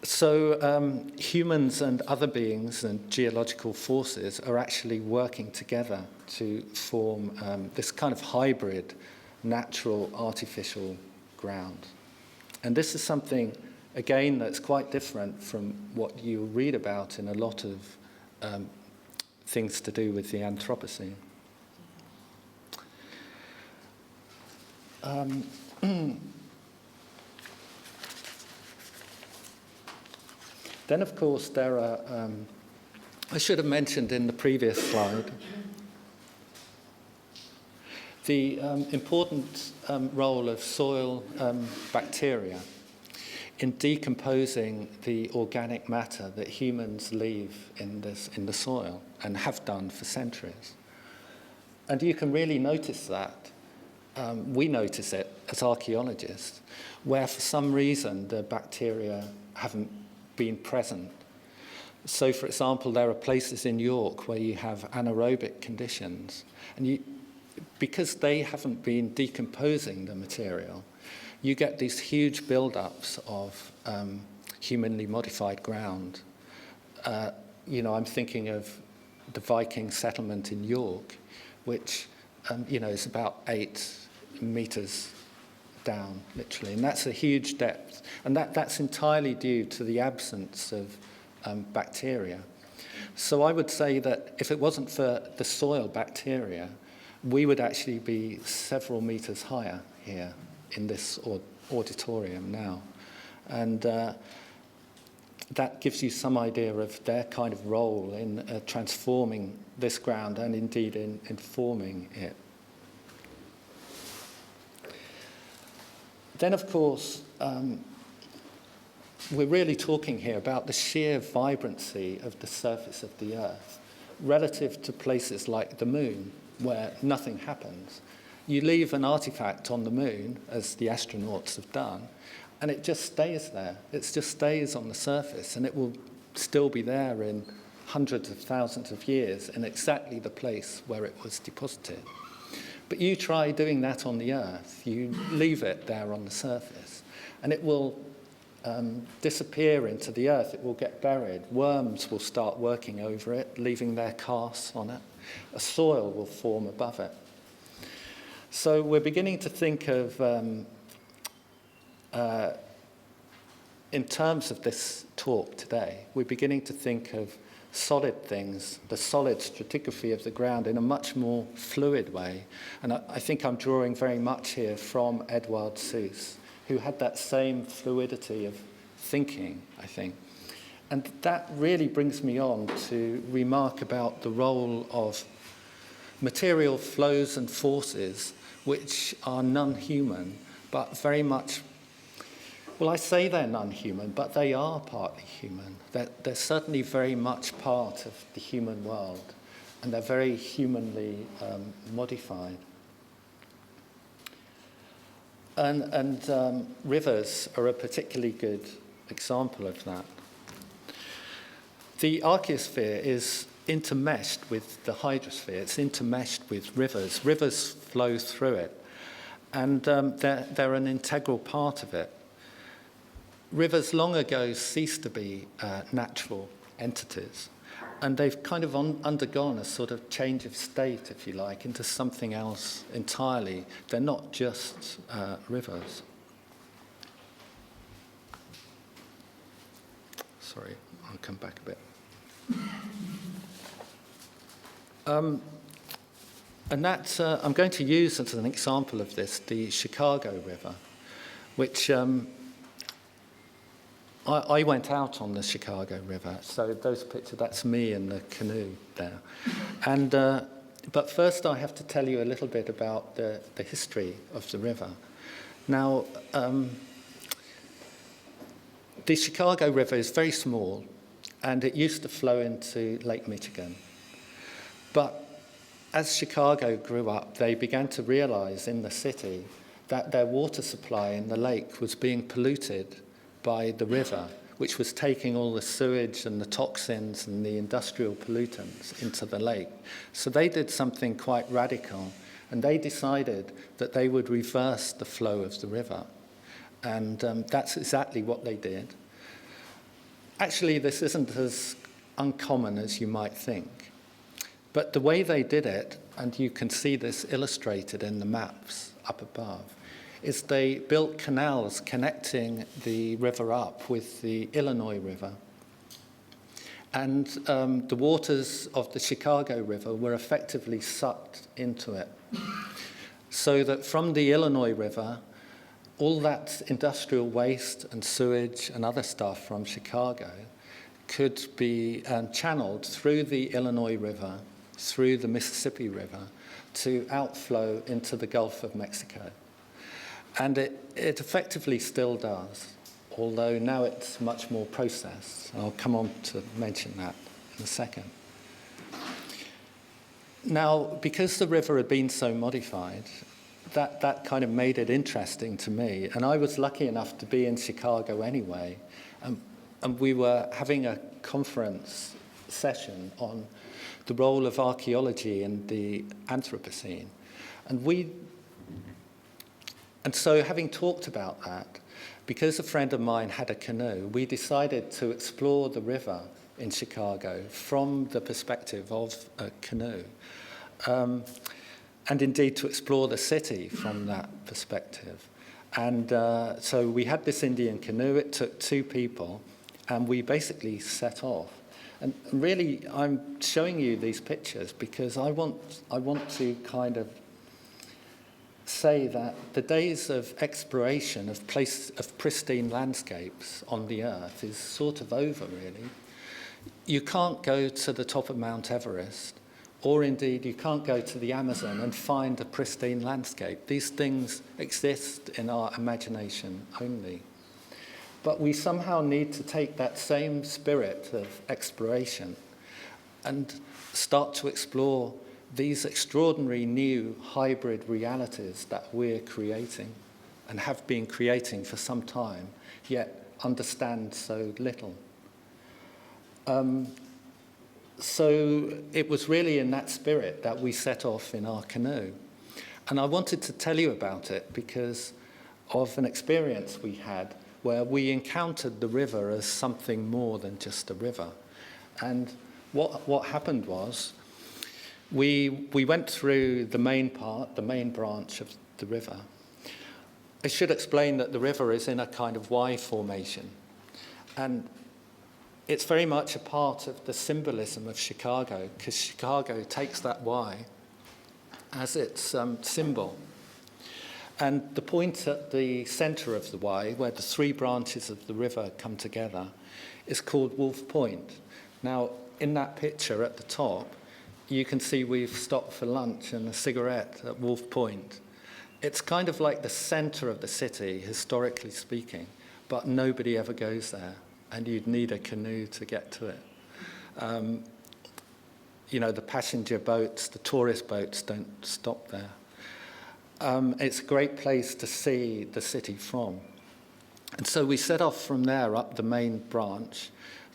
So humans and other beings and geological forces are actually working together to form this kind of hybrid natural artificial ground. And this is something, again, that's quite different from what you read about in a lot of things to do with the Anthropocene. Then, of course, there are, I should have mentioned in the previous slide, the important role of soil bacteria in decomposing the organic matter that humans leave in the soil and have done for centuries. And you can really notice that. We notice it as archaeologists, where for some reason the bacteria haven't been present. So, for example, there are places in York where you have anaerobic conditions, and because they haven't been decomposing the material, you get these huge build-ups of humanly modified ground. I'm thinking of the Viking settlement in York, which is about 8 meters down, literally, and that's a huge depth, and that's entirely due to the absence of bacteria. So I would say that if it wasn't for the soil bacteria, we would actually be several meters higher here in this auditorium now, and that gives you some idea of their kind of role in transforming this ground and indeed in forming it. Then, of course, we're really talking here about the sheer vibrancy of the surface of the Earth relative to places like the Moon, where nothing happens. You leave an artifact on the Moon, as the astronauts have done, and it just stays there. It just stays on the surface, and it will still be there in hundreds of thousands of years in exactly the place where it was deposited. But you try doing that on the Earth. You leave it there on the surface, and it will disappear into the Earth. It will get buried. Worms will start working over it, leaving their casts on it. A soil will form above it. So we're beginning to think of, in terms of this talk today, we're beginning to think of solid things, the solid stratigraphy of the ground in a much more fluid way. And I think I'm drawing very much here from Edward Seuss, who had that same fluidity of thinking, I think. And that really brings me on to remark about the role of material flows and forces which are non-human, but very much, well, I say they're non-human, but they are partly human. They're certainly very much part of the human world, and they're very humanly modified. And rivers are a particularly good example of that. The Archaeosphere is intermeshed with the hydrosphere. It's intermeshed with rivers. Rivers flow through it, and they're an integral part of it. Rivers long ago ceased to be natural entities, and they've kind of undergone a sort of change of state, if you like, into something else entirely. They're not just rivers. Sorry, I'll come back a bit. And that I'm going to use as an example of this the Chicago River, which I went out on the Chicago River, so those pictures, that's me in the canoe there. And, but first I have to tell you a little bit about the history of the river. Now, the Chicago River is very small, and it used to flow into Lake Michigan. But as Chicago grew up, they began to realize in the city that their water supply in the lake was being polluted by the river, which was taking all the sewage and the toxins and the industrial pollutants into the lake. So they did something quite radical, and they decided that they would reverse the flow of the river. And that's exactly what they did. Actually, this isn't as uncommon as you might think. But the way they did it, and you can see this illustrated in the maps up above, is they built canals connecting the river up with the Illinois River. And the waters of the Chicago River were effectively sucked into it. So that from the Illinois River, all that industrial waste and sewage and other stuff from Chicago could be channeled through the Illinois River, through the Mississippi River, to outflow into the Gulf of Mexico. And it effectively still does, although now it's much more processed. I'll come on to mention that in a second. Now, because the river had been so modified, that kind of made it interesting to me. And I was lucky enough to be in Chicago anyway. And we were having a conference session on the role of archaeology in the Anthropocene. And so having talked about that, because a friend of mine had a canoe, we decided to explore the river in Chicago from the perspective of a canoe. And indeed to explore the city from that perspective. And so we had this Indian canoe, it took 2 people, and we basically set off. And really, I'm showing you these pictures because I want to kind of say that the days of exploration of pristine landscapes on the earth is sort of over, really. You can't go to the top of Mount Everest, or indeed you can't go to the Amazon and find a pristine landscape. These things exist in our imagination only. But we somehow need to take that same spirit of exploration and start to explore these extraordinary new hybrid realities that we're creating and have been creating for some time, yet understand so little. So it was really in that spirit that we set off in our canoe. And I wanted to tell you about it because of an experience we had where we encountered the river as something more than just a river. And what happened was we went through the main branch of the river. I should explain that the river is in a kind of Y formation. And it's very much a part of the symbolism of Chicago, because Chicago takes that Y as its symbol. And the point at the center of the Y, where the 3 branches of the river come together, is called Wolf Point. Now, in that picture at the top, you can see we've stopped for lunch and a cigarette at Wolf Point. It's kind of like the center of the city, historically speaking, but nobody ever goes there, and you'd need a canoe to get to it. The passenger boats, the tourist boats don't stop there. It's a great place to see the city from. And so we set off from there up the main branch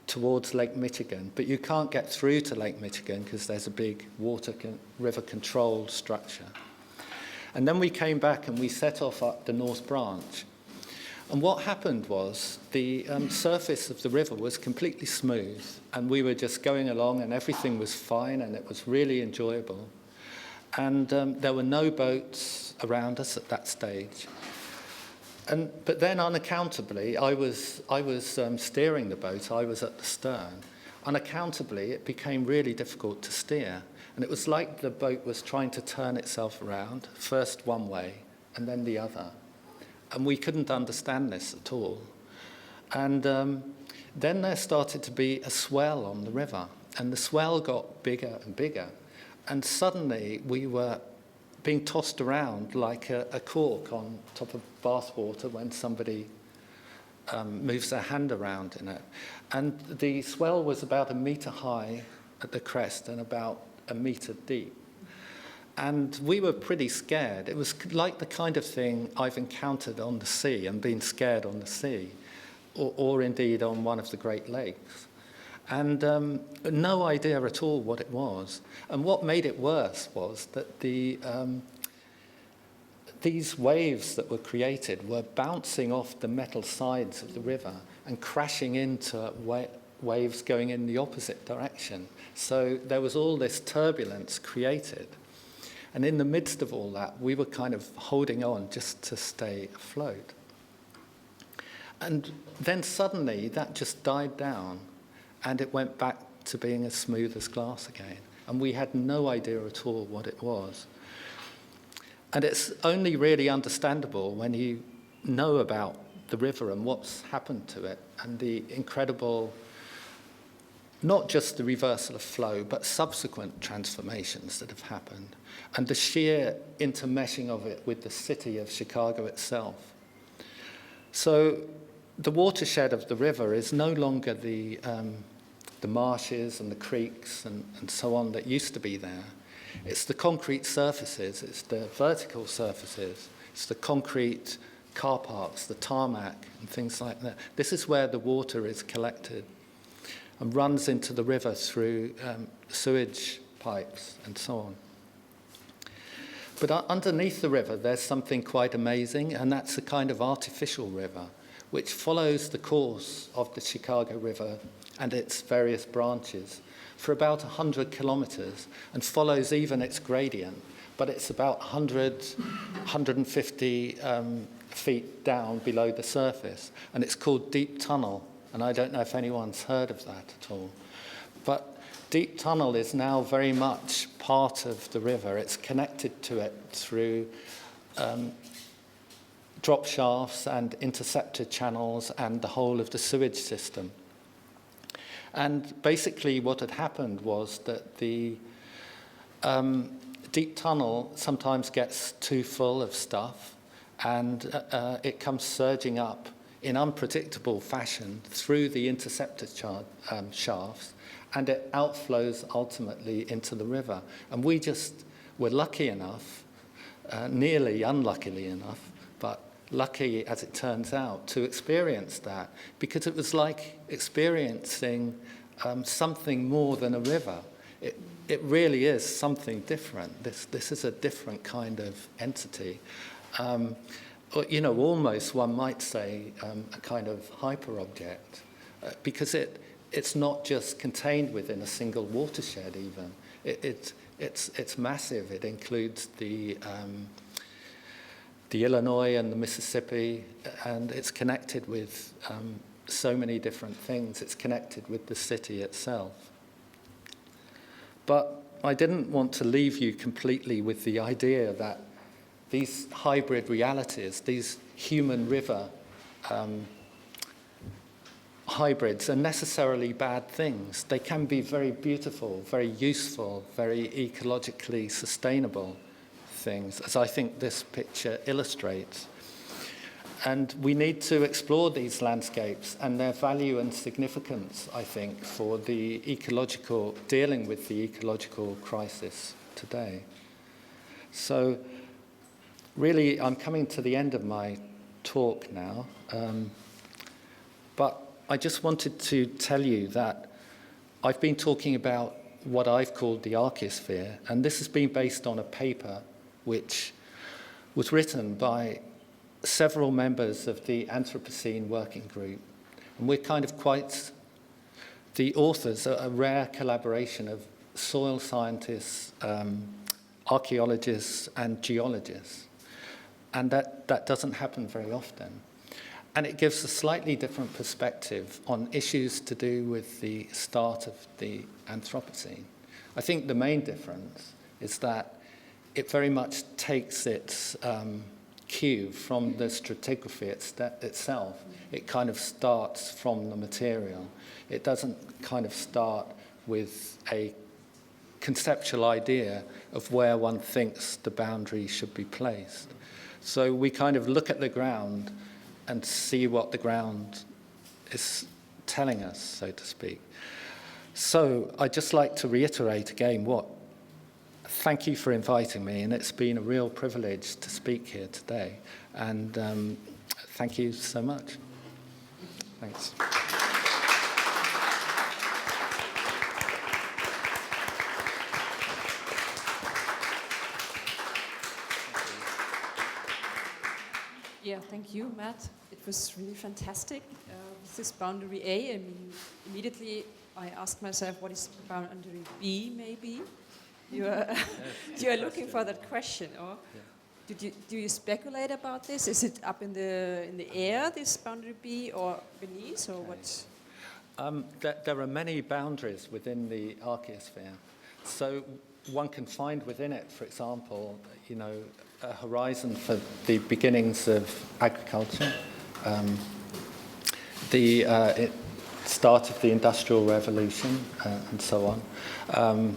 towards Lake Michigan, but you can't get through to Lake Michigan because there's a big river control structure. And then we came back and we set off up the North Branch. And what happened was the surface of the river was completely smooth, and we were just going along and everything was fine and it was really enjoyable. And there were no boats around us at that stage. But then unaccountably, I was steering the boat, I was at the stern. Unaccountably, it became really difficult to steer. And it was like the boat was trying to turn itself around, first one way and then the other. And we couldn't understand this at all. And then there started to be a swell on the river, and the swell got bigger and bigger. And suddenly we were being tossed around like a cork on top of bathwater when somebody moves their hand around in it. And the swell was about 1 metre high at the crest and about 1 metre deep. And we were pretty scared. It was like the kind of thing I've encountered on the sea and been scared on the sea, or indeed on one of the Great Lakes. And no idea at all what it was. And what made it worse was that these waves that were created were bouncing off the metal sides of the river and crashing into waves going in the opposite direction. So there was all this turbulence created. And in the midst of all that, we were kind of holding on just to stay afloat. And then suddenly that just died down and it went back to being as smooth as glass again. And we had no idea at all what it was. And it's only really understandable when you know about the river and what's happened to it and the incredible, not just the reversal of flow, but subsequent transformations that have happened, and the sheer intermeshing of it with the city of Chicago itself. So the watershed of the river is no longer the marshes and the creeks and so on that used to be there. It's the concrete surfaces, it's the vertical surfaces, it's the concrete car parks, the tarmac and things like that. This is where the water is collected and runs into the river through sewage pipes and so on. But underneath the river there's something quite amazing, and that's a kind of artificial river which follows the course of the Chicago River and its various branches for about 100 kilometers and follows even its gradient, but it's about 150 feet down below the surface, and it's called Deep Tunnel, and I don't know if anyone's heard of that at all. But Deep Tunnel is now very much part of the river. It's connected to it through drop shafts and interceptor channels and the whole of the sewage system. And basically what had happened was that the deep tunnel sometimes gets too full of stuff, and it comes surging up in unpredictable fashion through the interceptor shafts, and it outflows ultimately into the river. And we just were lucky enough, nearly unluckily enough, but lucky as it turns out, to experience that, because it was like experiencing something more than a river. It really is something different. This is a different kind of entity. Almost one might say a kind of hyper-object, because it's not just contained within a single watershed even. It's massive. It includes the Illinois and the Mississippi, and it's connected with so many different things. It's connected with the city itself. But I didn't want to leave you completely with the idea that these hybrid realities, these human river hybrids, are necessarily bad things. They can be very beautiful, very useful, very ecologically sustainable things, as I think this picture illustrates. And we need to explore these landscapes and their value and significance, I think, for dealing with the ecological crisis today. So really, I'm coming to the end of my talk now, but I just wanted to tell you that I've been talking about what I've called the Archaeosphere, and this has been based on a paper which was written by several members of the Anthropocene working group. And we're kind of quite the authors, a rare collaboration of soil scientists, archaeologists and geologists. And that doesn't happen very often. And it gives a slightly different perspective on issues to do with the start of the Anthropocene. I think the main difference is that it very much takes its cue from the stratigraphy itself. It kind of starts from the material. It doesn't kind of start with a conceptual idea of where one thinks the boundary should be placed. So we kind of look at the ground and see what the ground is telling us, so to speak. So I'd just like to reiterate again thank you for inviting me, and it's been a real privilege to speak here today. And thank you so much. Thanks. Yeah, thank you, Matt. It was really fantastic. With this boundary A, I mean, immediately I asked myself, what is boundary B, maybe? You are looking for that question, or do you speculate about this? Is it up in the air, this boundary B, or beneath, or what? There are many boundaries within the Archaeosphere. So one can find within it, for example, a horizon for the beginnings of agriculture, the start of the Industrial Revolution, and so on.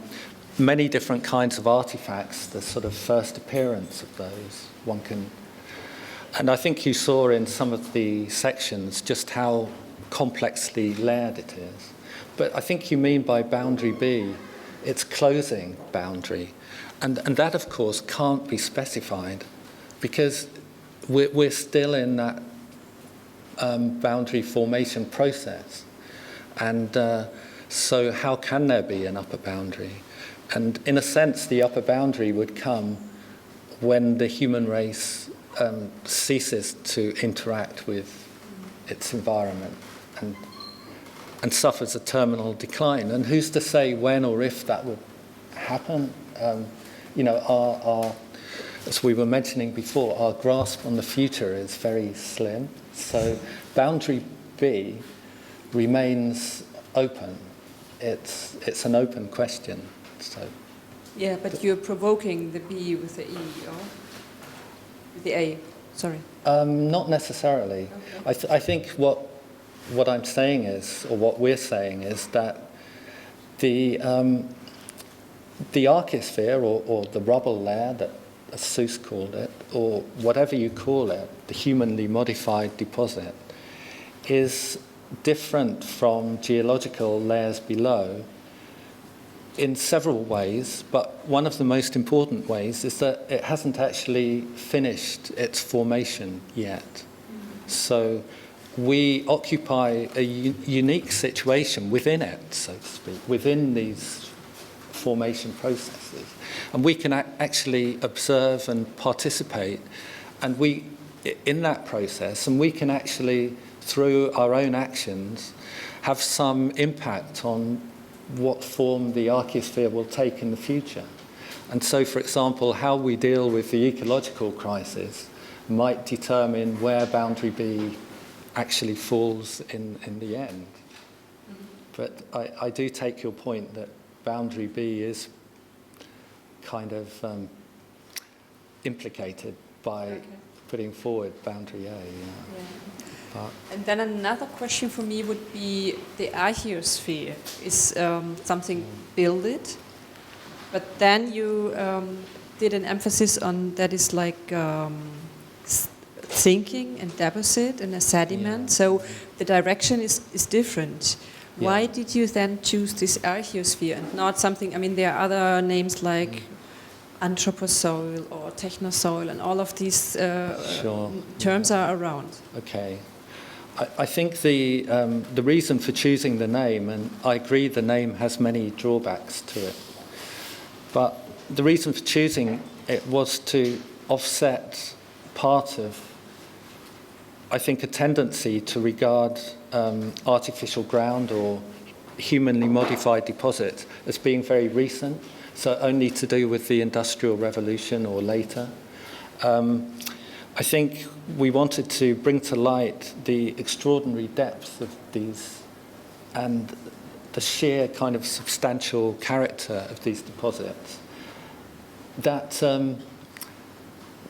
Many different kinds of artifacts, the sort of first appearance of those, and I think you saw in some of the sections just how complexly layered it is. But I think you mean by boundary B, its closing boundary. And that, of course, can't be specified because we're still in that boundary formation process. And so how can there be an upper boundary? And in a sense, the upper boundary would come when the human race ceases to interact with its environment and suffers a terminal decline. And who's to say when or if that would happen? As we were mentioning before, our grasp on the future is very slim. So boundary B remains open. It's an open question. So. Yeah, but you're provoking the B with the E, or with the A. Sorry. Not necessarily. Okay. I think what I'm saying is, or what we're saying is that the Archaeosphere, or the rubble layer, that as Seuss called it, or whatever you call it, the humanly modified deposit, is different from geological layers below in several ways, but one of the most important ways is that it hasn't actually finished its formation yet. Mm-hmm. So we occupy a unique situation within it, so to speak, within these formation processes. And we can actually observe and participate in that process, and we can actually, through our own actions, have some impact on what form the Archaeosphere will take in the future. And so, for example, how we deal with the ecological crisis might determine where boundary B actually falls in the end. But I do take your point that boundary B is kind of implicated by putting forward boundary A. Yeah. And then another question for me would be the Archaeosphere is something built, but then you did an emphasis on that is like sinking and deposit and a sediment, so the direction is different. Yeah. Why did you then choose this Archaeosphere and not something, I mean there are other names like Anthroposoil or Technosoil and all of these terms are around. Okay. I think the reason for choosing the name, and I agree the name has many drawbacks to it, but the reason for choosing it was to offset part of, I think, a tendency to regard artificial ground or humanly modified deposits as being very recent, so only to do with the Industrial Revolution or later. I think we wanted to bring to light the extraordinary depth of these and the sheer kind of substantial character of these deposits that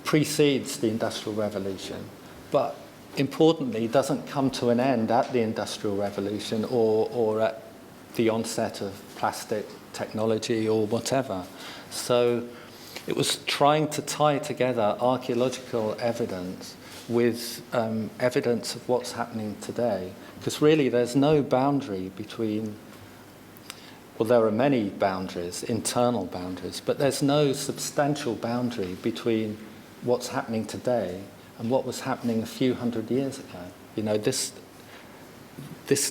precedes the Industrial Revolution, but importantly doesn't come to an end at the Industrial Revolution or at the onset of plastic technology or whatever. So it was trying to tie together archaeological evidence with evidence of what's happening today, because really there's no boundary between, well, there are many boundaries, internal boundaries, but there's no substantial boundary between what's happening today and what was happening a few hundred years ago. You know, this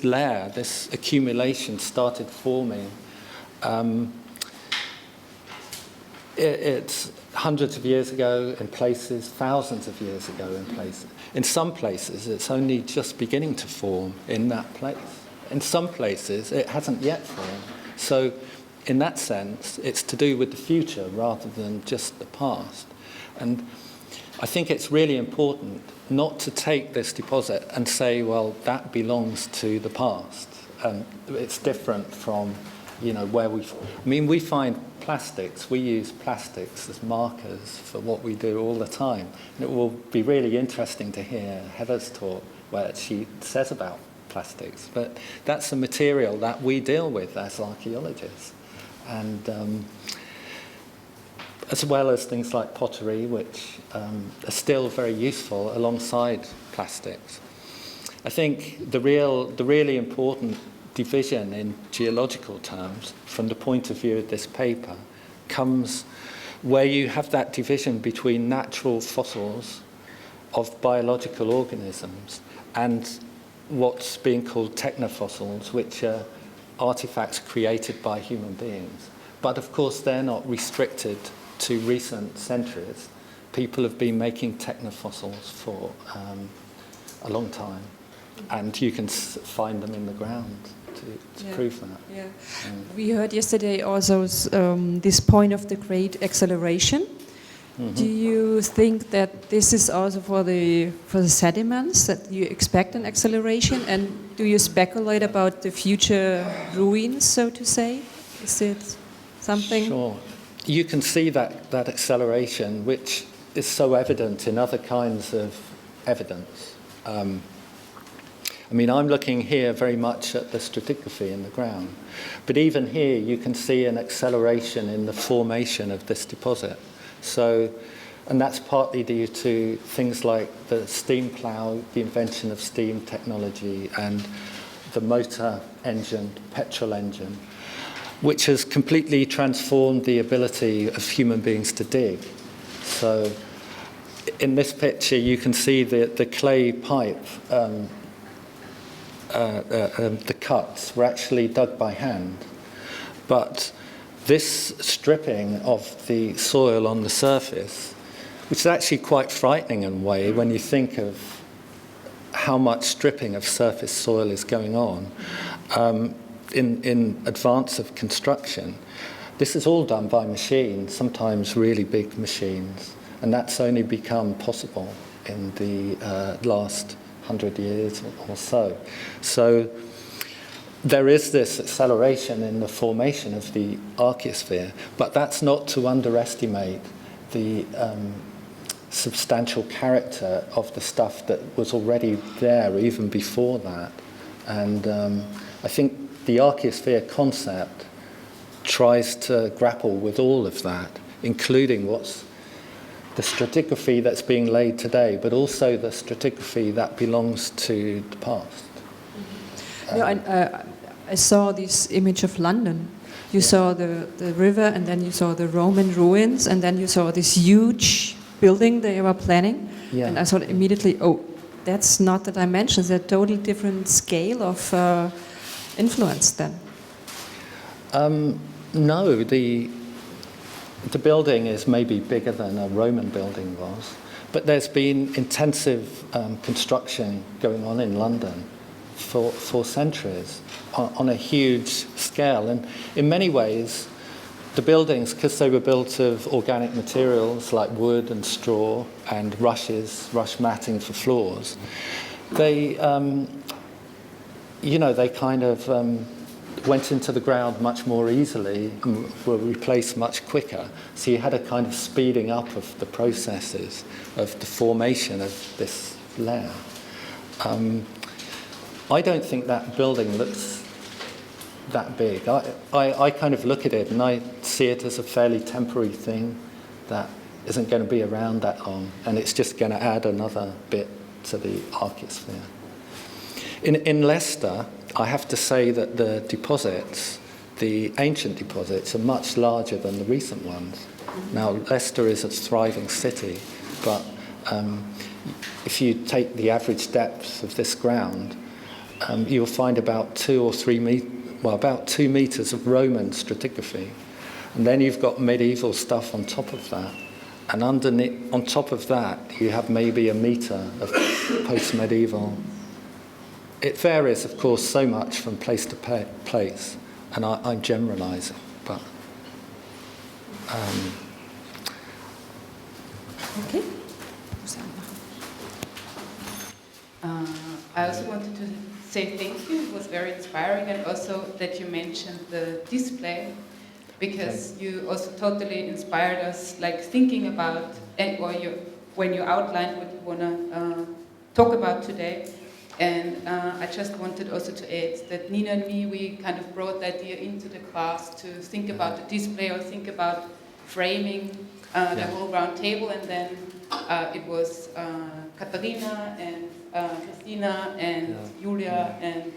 layer, this accumulation started forming. It's hundreds of years ago in places, thousands of years ago in places. In some places, it's only just beginning to form in that place. In some places, it hasn't yet formed. So in that sense, it's to do with the future rather than just the past. And I think it's really important not to take this deposit and say, well, that belongs to the past. It's different from, you know, where we find plastics. We use plastics as markers for what we do all the time. And it will be really interesting to hear Heather's talk where she says about plastics. But that's a material that we deal with as archaeologists. And as well as things like pottery, which are still very useful alongside plastics. I think the really important division in geological terms, from the point of view of this paper, comes where you have that division between natural fossils of biological organisms and what's being called technofossils, which are artifacts created by human beings. But of course, they're not restricted to recent centuries. People have been making technofossils for a long time, and you can find them in the ground to prove that. Yeah. We heard yesterday also this point of the great acceleration. Mm-hmm. Do you think that this is also for the sediments, that you expect an acceleration, and do you speculate about the future ruins, so to say? Is it something? Sure. You can see that acceleration, which is so evident in other kinds of evidence. I'm looking here very much at the stratigraphy in the ground. But even here, you can see an acceleration in the formation of this deposit. So, and that's partly due to things like the steam plough, the invention of steam technology, and the motor engine, petrol engine, which has completely transformed the ability of human beings to dig. So in this picture, you can see the clay pipe, the cuts were actually dug by hand. But this stripping of the soil on the surface, which is actually quite frightening in a way when you think of how much stripping of surface soil is going on, in advance of construction. This is all done by machines, sometimes really big machines, and that's only become possible in the last 100 years or so. So there is this acceleration in the formation of the Archaeosphere, but that's not to underestimate the substantial character of the stuff that was already there even before that. And I think the Archaeosphere concept tries to grapple with all of that, including what's the stratigraphy that's being laid today, but also the stratigraphy that belongs to the past. I saw this image of London. You saw the river, and then you saw the Roman ruins, and then you saw this huge building they were planning. Yeah. And I thought immediately, oh, that's not the dimensions, they're a totally different scale of influence then. No, the building is maybe bigger than a Roman building was, but there's been intensive construction going on in London for centuries on a huge scale. And in many ways, the buildings, because they were built of organic materials like wood and straw and rush matting for floors, they kind of went into the ground much more easily and were replaced much quicker. So you had a kind of speeding up of the processes of the formation of this layer. I don't think that building looks that big. I kind of look at it and I see it as a fairly temporary thing that isn't going to be around that long, and it's just going to add another bit to the Archaeosphere. In Leicester, I have to say that the deposits, the ancient deposits, are much larger than the recent ones. Now, Leicester is a thriving city, but if you take the average depth of this ground, you'll find about 2 meters of Roman stratigraphy. And then you've got medieval stuff on top of that. And underneath, on top of that, you have maybe a meter of post-medieval. It varies, of course, so much from place to place, and I'm generalising, but... Okay. I also wanted to say thank you. It was very inspiring, and also that you mentioned the display, because you also totally inspired us, like thinking about, when you outlined what you want to talk about today. And I just wanted also to add that Nina and me, we kind of brought the idea into the class to think about the display or think about framing the whole round table, and then it was Katharina and Christina and Julia and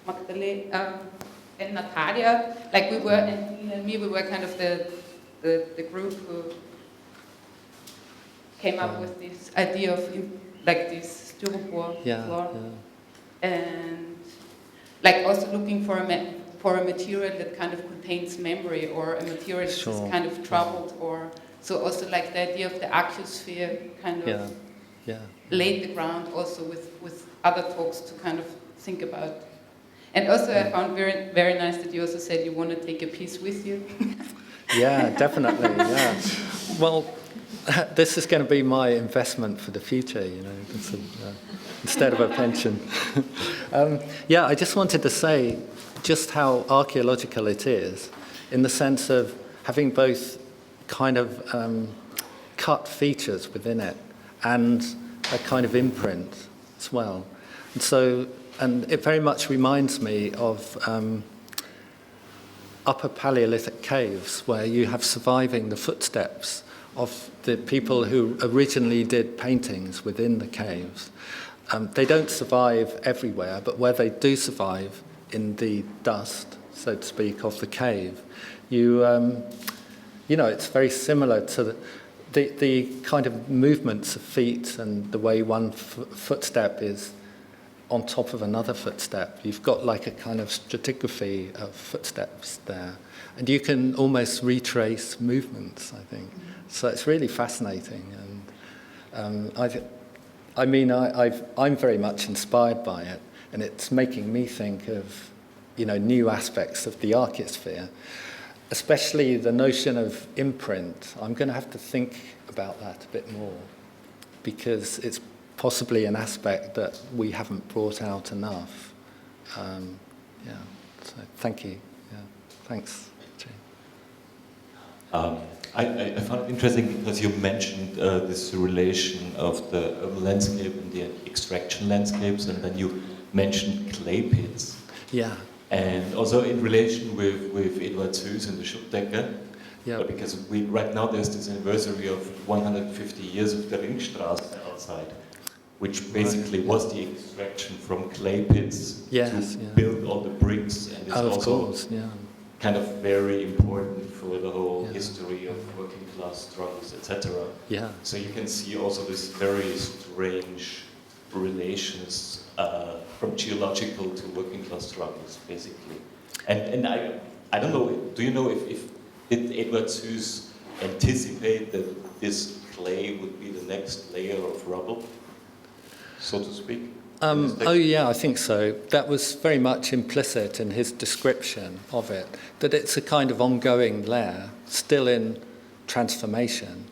Magdalena and Natalia. Like we were, and Nina and me, we were kind of the group who came up with this idea of like this styropor floor, and like also looking for a material that kind of contains memory, or a material that is kind of troubled, or so also like the idea of the Archaeosphere kind of laid the ground also with other talks to kind of think about. And also I found very, very nice that you also said you want to take a piece with you. Yeah, definitely, yeah. Well, this is going to be my investment for the future, you know, instead of a pension. I just wanted to say just how archaeological it is, in the sense of having both kind of cut features within it and a kind of imprint as well. And it very much reminds me of Upper Paleolithic caves, where you have surviving the footsteps of the people who originally did paintings within the caves. They don't survive everywhere, but where they do survive, in the dust, so to speak, of the cave, you know, it's very similar to the kind of movements of feet and the way one footstep is on top of another footstep. You've got like a kind of stratigraphy of footsteps there, and you can almost retrace movements, I think. So it's really fascinating, and I'm very much inspired by it, and it's making me think of, you know, new aspects of the Archaeosphere, especially the notion of imprint. I'm going to have to think about that a bit more, because it's possibly an aspect that we haven't brought out enough. So thank you. Yeah, thanks, Jane. I found it interesting because you mentioned this relation of the urban landscape and the extraction landscapes, and then you mentioned clay pits. Yeah. And also in relation with Edward Suess and the Schuttdecker, because right now there's this anniversary of 150 years of the Ringstraße outside, which basically was the extraction from clay pits to build all the bricks, and it's also kind of very important for the whole history of working class struggles, etc. Yeah. So you can see also this very strange relations from geological to working class struggles, basically. And I don't know, do you know if did Edward Suess anticipate that this clay would be the next layer of rubble, so to speak? I think so. That was very much implicit in his description of it, that it's a kind of ongoing layer, still in transformation.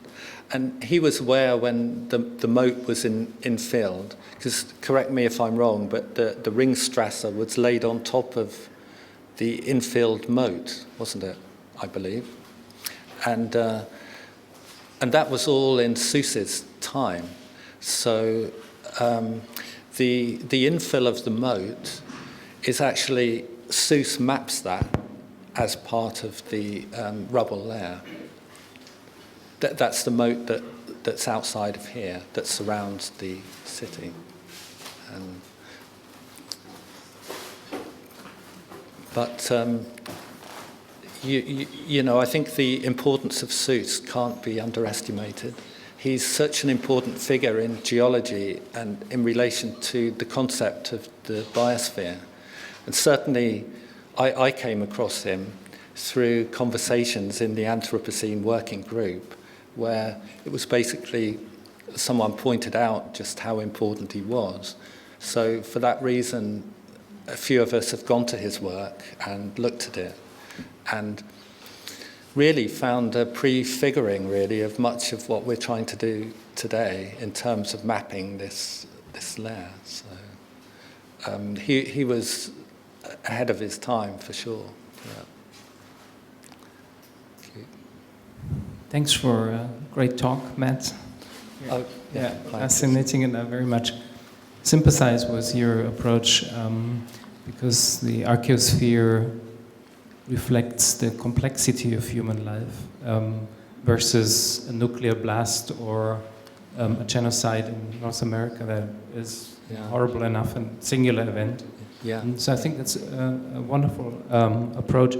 And he was aware when the moat was infilled, because correct me if I'm wrong, but the ringstrasse was laid on top of the infilled moat, wasn't it, I believe? And that was all in Seuss's time. So the infill of the moat is actually, Seuss maps that as part of the rubble layer. That's the moat that's outside of here, that surrounds the city. But you know, I think the importance of Seuss can't be underestimated. He's such an important figure in geology and in relation to the concept of the biosphere. And certainly, I came across him through conversations in the Anthropocene working group, where it was basically someone pointed out just how important he was. So for that reason, a few of us have gone to his work and looked at it and really found a prefiguring, really, of much of what we're trying to do today in terms of mapping this layer. So he was ahead of his time, for sure. Yeah. Thanks for a great talk, Matt. Oh, yeah, fascinating, and I very much sympathize with your approach because the Archaeosphere reflects the complexity of human life versus a nuclear blast or a genocide in North America that is horrible enough and singular event. Yeah. And so I think that's a wonderful approach.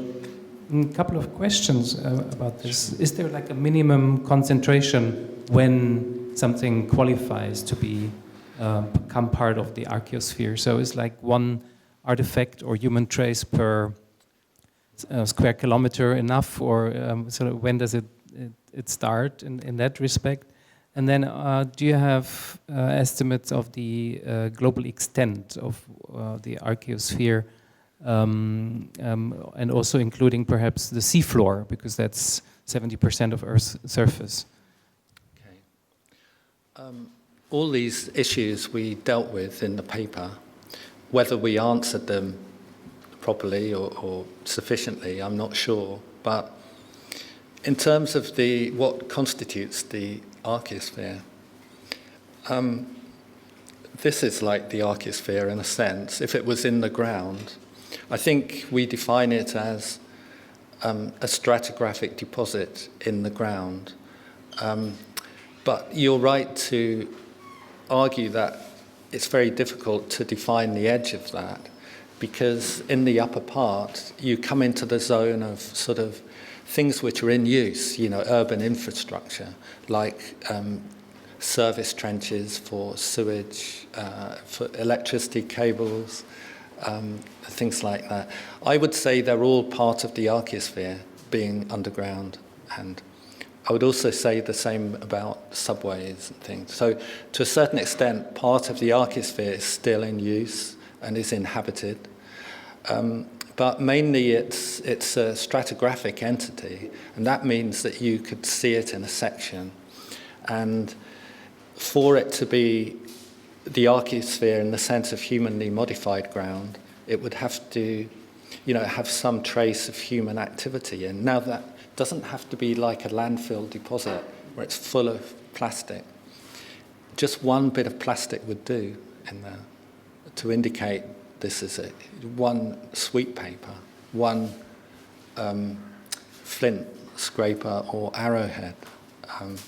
A couple of questions about this. Is there like a minimum concentration when something qualifies to become part of the Archaeosphere? So is like one artifact or human trace per square kilometer enough, or sort of when does it start in that respect? And then do you have estimates of the global extent of the Archaeosphere? And also including perhaps the seafloor, because that's 70% of Earth's surface. Okay. All these issues we dealt with in the paper. Whether we answered them properly or sufficiently, I'm not sure. But in terms of what constitutes the Archaeosphere, this is like the Archaeosphere in a sense. If it was in the ground, I think we define it as a stratigraphic deposit in the ground. But you're right to argue that it's very difficult to define the edge of that, because in the upper part, you come into the zone of sort of things which are in use, you know, urban infrastructure, like service trenches for sewage, for electricity cables, things like that. I would say they're all part of the Archaeosphere, being underground, and I would also say the same about subways and things. So to a certain extent, part of the Archaeosphere is still in use and is inhabited, but mainly it's a stratigraphic entity, and that means that you could see it in a section. And for it to be the Archaeosphere in the sense of humanly modified ground, it would have to, you know, have some trace of human activity. And now that doesn't have to be like a landfill deposit where it's full of plastic. Just one bit of plastic would do in there to indicate this is it. One sweet paper, one flint scraper or arrowhead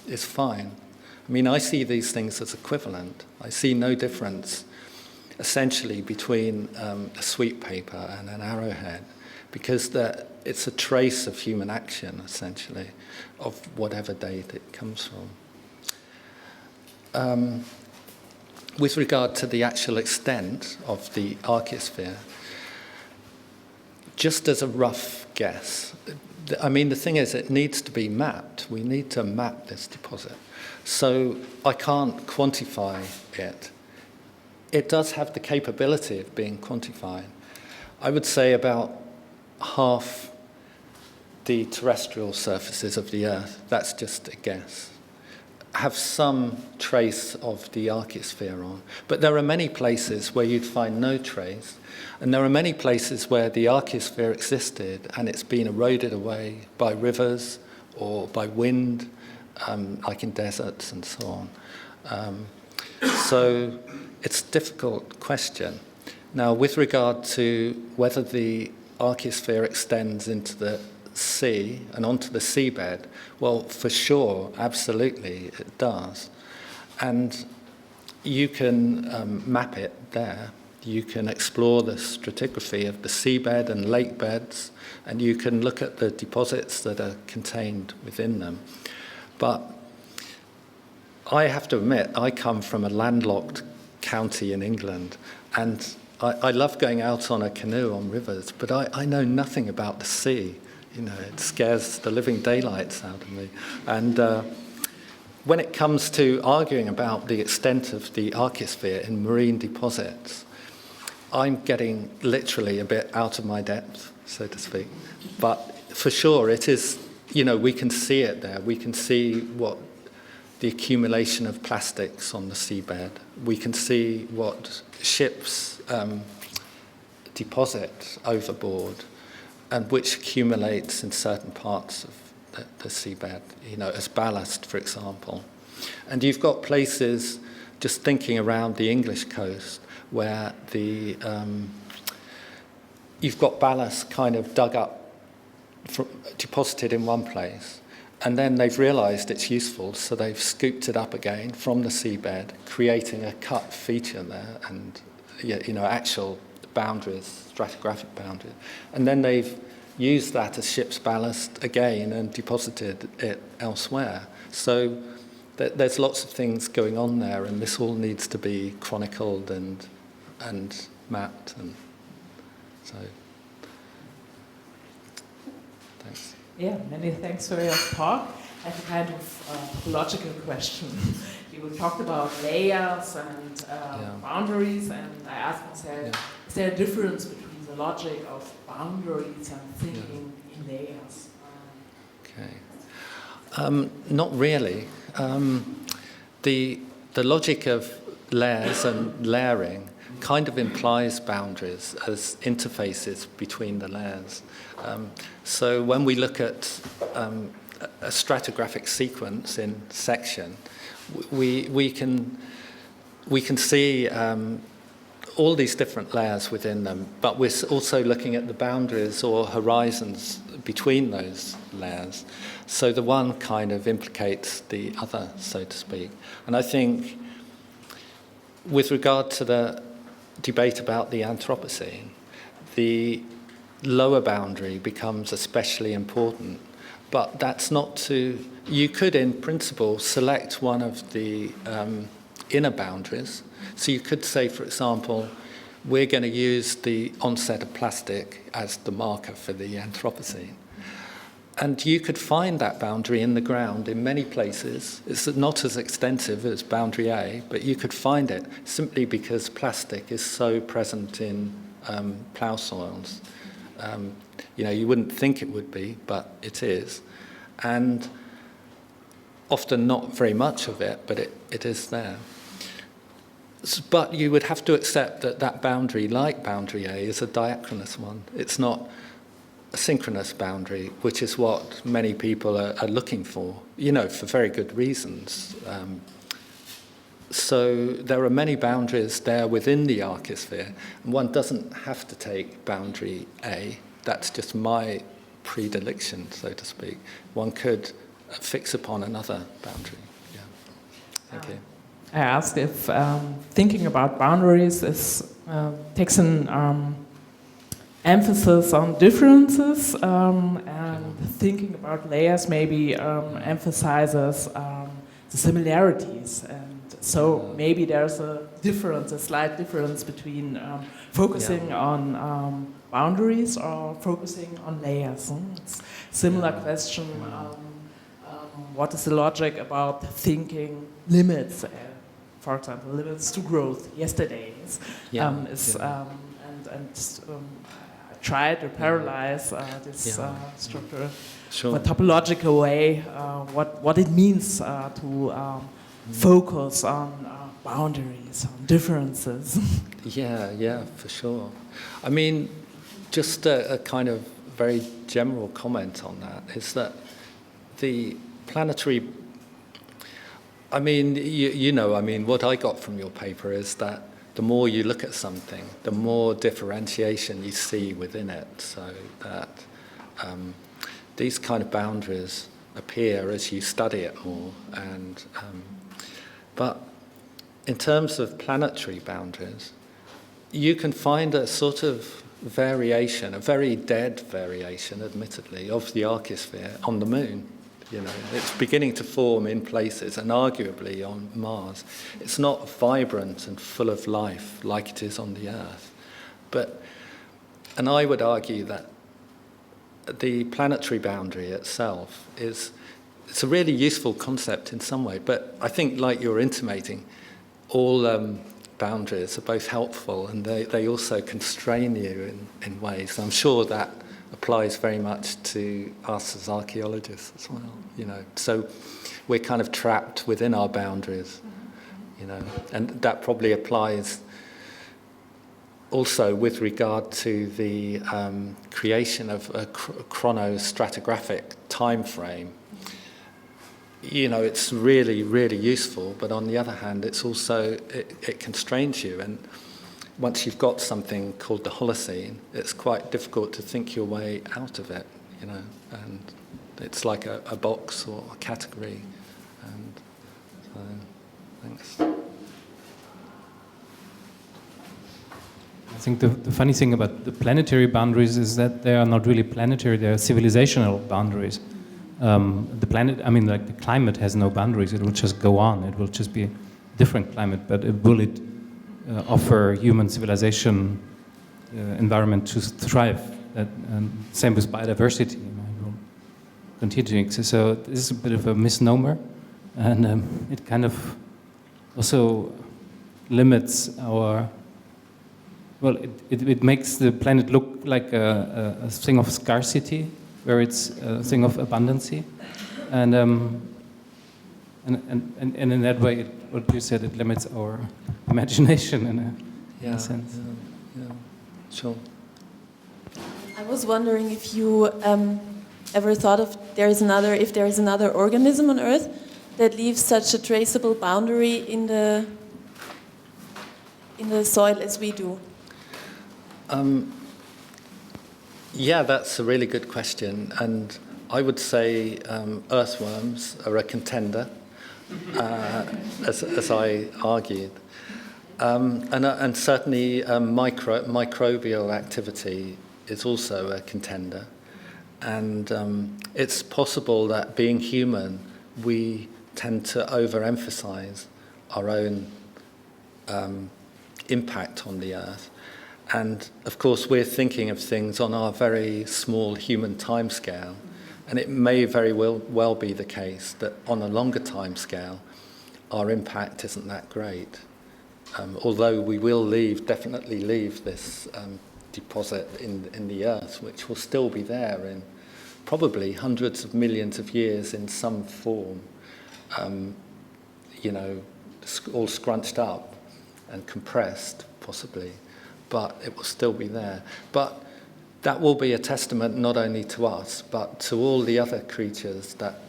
is fine. I mean, I see these things as equivalent. I see no difference, essentially, between a sweet paper and an arrowhead, because it's a trace of human action, essentially, of whatever date it comes from. With regard to the actual extent of the Archaeosphere, just as a rough guess, I mean, the thing is, it needs to be mapped. We need to map this deposit. So I can't quantify it. It does have the capability of being quantified. I would say about half the terrestrial surfaces of the Earth, that's just a guess, have some trace of the Archaeosphere on. But there are many places where you'd find no trace, and there are many places where the Archaeosphere existed and it's been eroded away by rivers or by wind, like in deserts and so on. So it's a difficult question. Now, with regard to whether the Archaeosphere extends into the sea and onto the seabed, well, for sure, absolutely, it does. And you can map it there. You can explore the stratigraphy of the seabed and lake beds, and you can look at the deposits that are contained within them. But I have to admit, I come from a landlocked county in England, and I love going out on a canoe on rivers, but I know nothing about the sea. You know, it scares the living daylights out of me. And when it comes to arguing about the extent of the Archaeosphere in marine deposits, I'm getting literally a bit out of my depth, so to speak. But for sure, it is, you know, we can see it there. We can see what the accumulation of plastics on the seabed. We can see what ships deposit overboard, and which accumulates in certain parts of the seabed, you know, as ballast, for example. And you've got places, just thinking around the English coast, where you've got ballast kind of dug up, deposited in one place, and then they've realised it's useful, so they've scooped it up again from the seabed, creating a cut feature there, and you know, actual boundaries, stratigraphic boundaries. And then they've used that as ship's ballast again and deposited it elsewhere. So there's lots of things going on there, and this all needs to be chronicled and mapped. And so, thanks. Yeah, many thanks for your talk. I have a kind of logical question. You talked about layers and boundaries, and I asked myself, is there a difference between the logic of boundaries and thinking in layers? Okay. Not really. The logic of layers and layering kind of implies boundaries as interfaces between the layers. So when we look at a stratigraphic sequence in section, we can see all these different layers within them, but we're also looking at the boundaries or horizons between those layers. So the one kind of implicates the other, so to speak. And I think with regard to the debate about the Anthropocene, the lower boundary becomes especially important. But that's not to... You could, in principle, select one of the inner boundaries. So you could say, for example, we're going to use the onset of plastic as the marker for the Anthropocene. And you could find that boundary in the ground in many places. It's not as extensive as boundary A, but you could find it simply because plastic is so present in plough soils. You know, you wouldn't think it would be, but it is. And often not very much of it, but it is there. But you would have to accept that that boundary, like boundary A, is a diachronous one. It's not a synchronous boundary, which is what many people are looking for, you know, for very good reasons. So there are many boundaries there within the Archaeosphere, and one doesn't have to take boundary A. That's just my predilection, so to speak. One could fix upon another boundary. Yeah. Thank you. I asked if thinking about boundaries takes an emphasis on differences, and thinking about layers maybe emphasizes the similarities. And so maybe there's a difference, a slight difference between focusing on boundaries or focusing on layers. It's a similar question. What is the logic about thinking limits? For example, limits to growth. Yesterday's I try to parallelize this structure Sure. in a topological way, what it means to focus on boundaries, on differences. Yeah, for sure. I mean, just a kind of very general comment on that is that the planetary, I mean, you know, I mean, what I got from your paper is that the more you look at something, the more differentiation you see within it, so that these kind of boundaries appear as you study it more. And but in terms of planetary boundaries, you can find a sort of variation, a very dead variation, admittedly, of the Archaeosphere on the Moon. You know, it's beginning to form in places, and arguably on Mars. It's not vibrant and full of life like it is on the Earth. And I would argue that the planetary boundary itself it's a really useful concept in some way, but I think, like you're intimating, all boundaries are both helpful and they also constrain you in ways. I'm sure that applies very much to us as archaeologists as well, you know. So we're kind of trapped within our boundaries, you know, and that probably applies also with regard to the creation of a chronostratigraphic time frame. You know, it's really, really useful, but on the other hand, it's also, it constrains you. And once you've got something called the Holocene, it's quite difficult to think your way out of it, you know, and it's like a box or a category. And so, thanks. I think the funny thing about the planetary boundaries is that they are not really planetary, they are civilizational boundaries. The planet, I mean, like the climate has no boundaries, it will just go on, it will just be a different climate, but will it offer human civilization environment to thrive? Same with biodiversity, you know, it will continue to exist. So this is a bit of a misnomer, and it kind of also limits our, well, it makes the planet look like a thing of scarcity, where it's a thing of abundancy, and in that way, what you said, it limits our imagination in a sense. Yeah, sure. I was wondering if you ever thought of if there is another organism on Earth that leaves such a traceable boundary in the soil as we do. Yeah, that's a really good question, and I would say earthworms are a contender, as I argued, and certainly microbial activity is also a contender, and it's possible that being human, we tend to overemphasize our own impact on the Earth. And of course, we're thinking of things on our very small human timescale, and it may very well be the case that on a longer timescale, our impact isn't that great. Although we will definitely leave this deposit in the Earth, which will still be there in probably hundreds of millions of years in some form, you know, all scrunched up and compressed, possibly. But it will still be there. But that will be a testament not only to us, but to all the other creatures that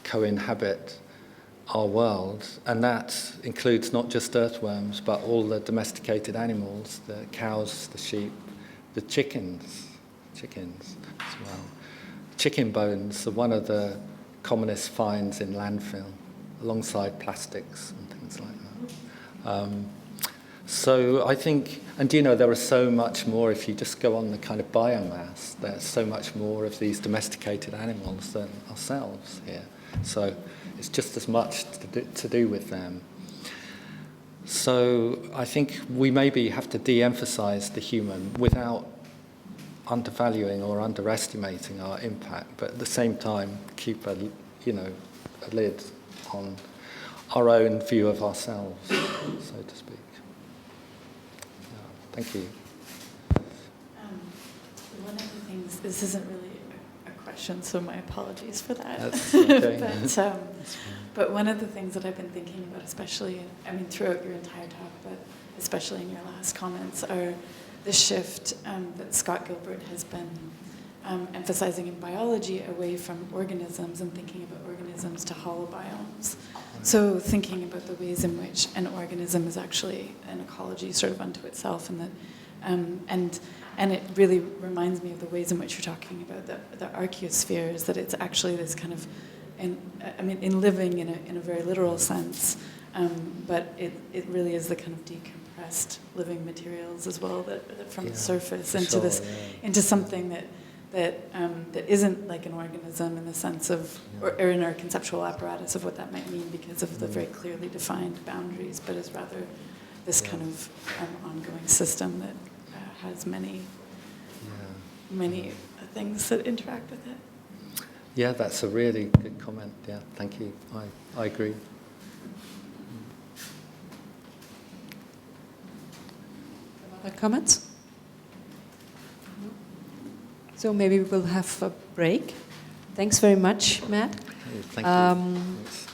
co-inhabit our world. And that includes not just earthworms, but all the domesticated animals, the cows, the sheep, the chickens as well. Chicken bones are one of the commonest finds in landfill, alongside plastics and things like that. So I think, and you know, there are so much more, if you just go on the kind of biomass, there's so much more of these domesticated animals than ourselves here. So it's just as much to do with them. So I think we maybe have to de-emphasize the human without undervaluing or underestimating our impact, but at the same time keep a lid on our own view of ourselves, so to speak. Thank you. There one of the things, this isn't really a question, so my apologies for that. That's okay. But one of the things that I've been thinking about, especially, I mean, throughout your entire talk, but especially in your last comments, are the shift that Scott Gilbert has been emphasizing in biology away from organisms and thinking about organisms to holobiomes. So thinking about the ways in which an organism is actually an ecology sort of unto itself, and that, and it really reminds me of the ways in which you're talking about the archaeospheres, that it's actually this kind of, in living in a very literal sense, but it really is the kind of decompressed living materials as well, that from the surface into this, into something that isn't like an organism in the sense of, or in our conceptual apparatus of what that might mean because of the very clearly defined boundaries, but is rather this kind of ongoing system that has many things that interact with it. Yeah, that's a really good comment. Yeah, thank you. I agree. Other comments? So maybe we will have a break. Thanks very much, Matt. Thank you.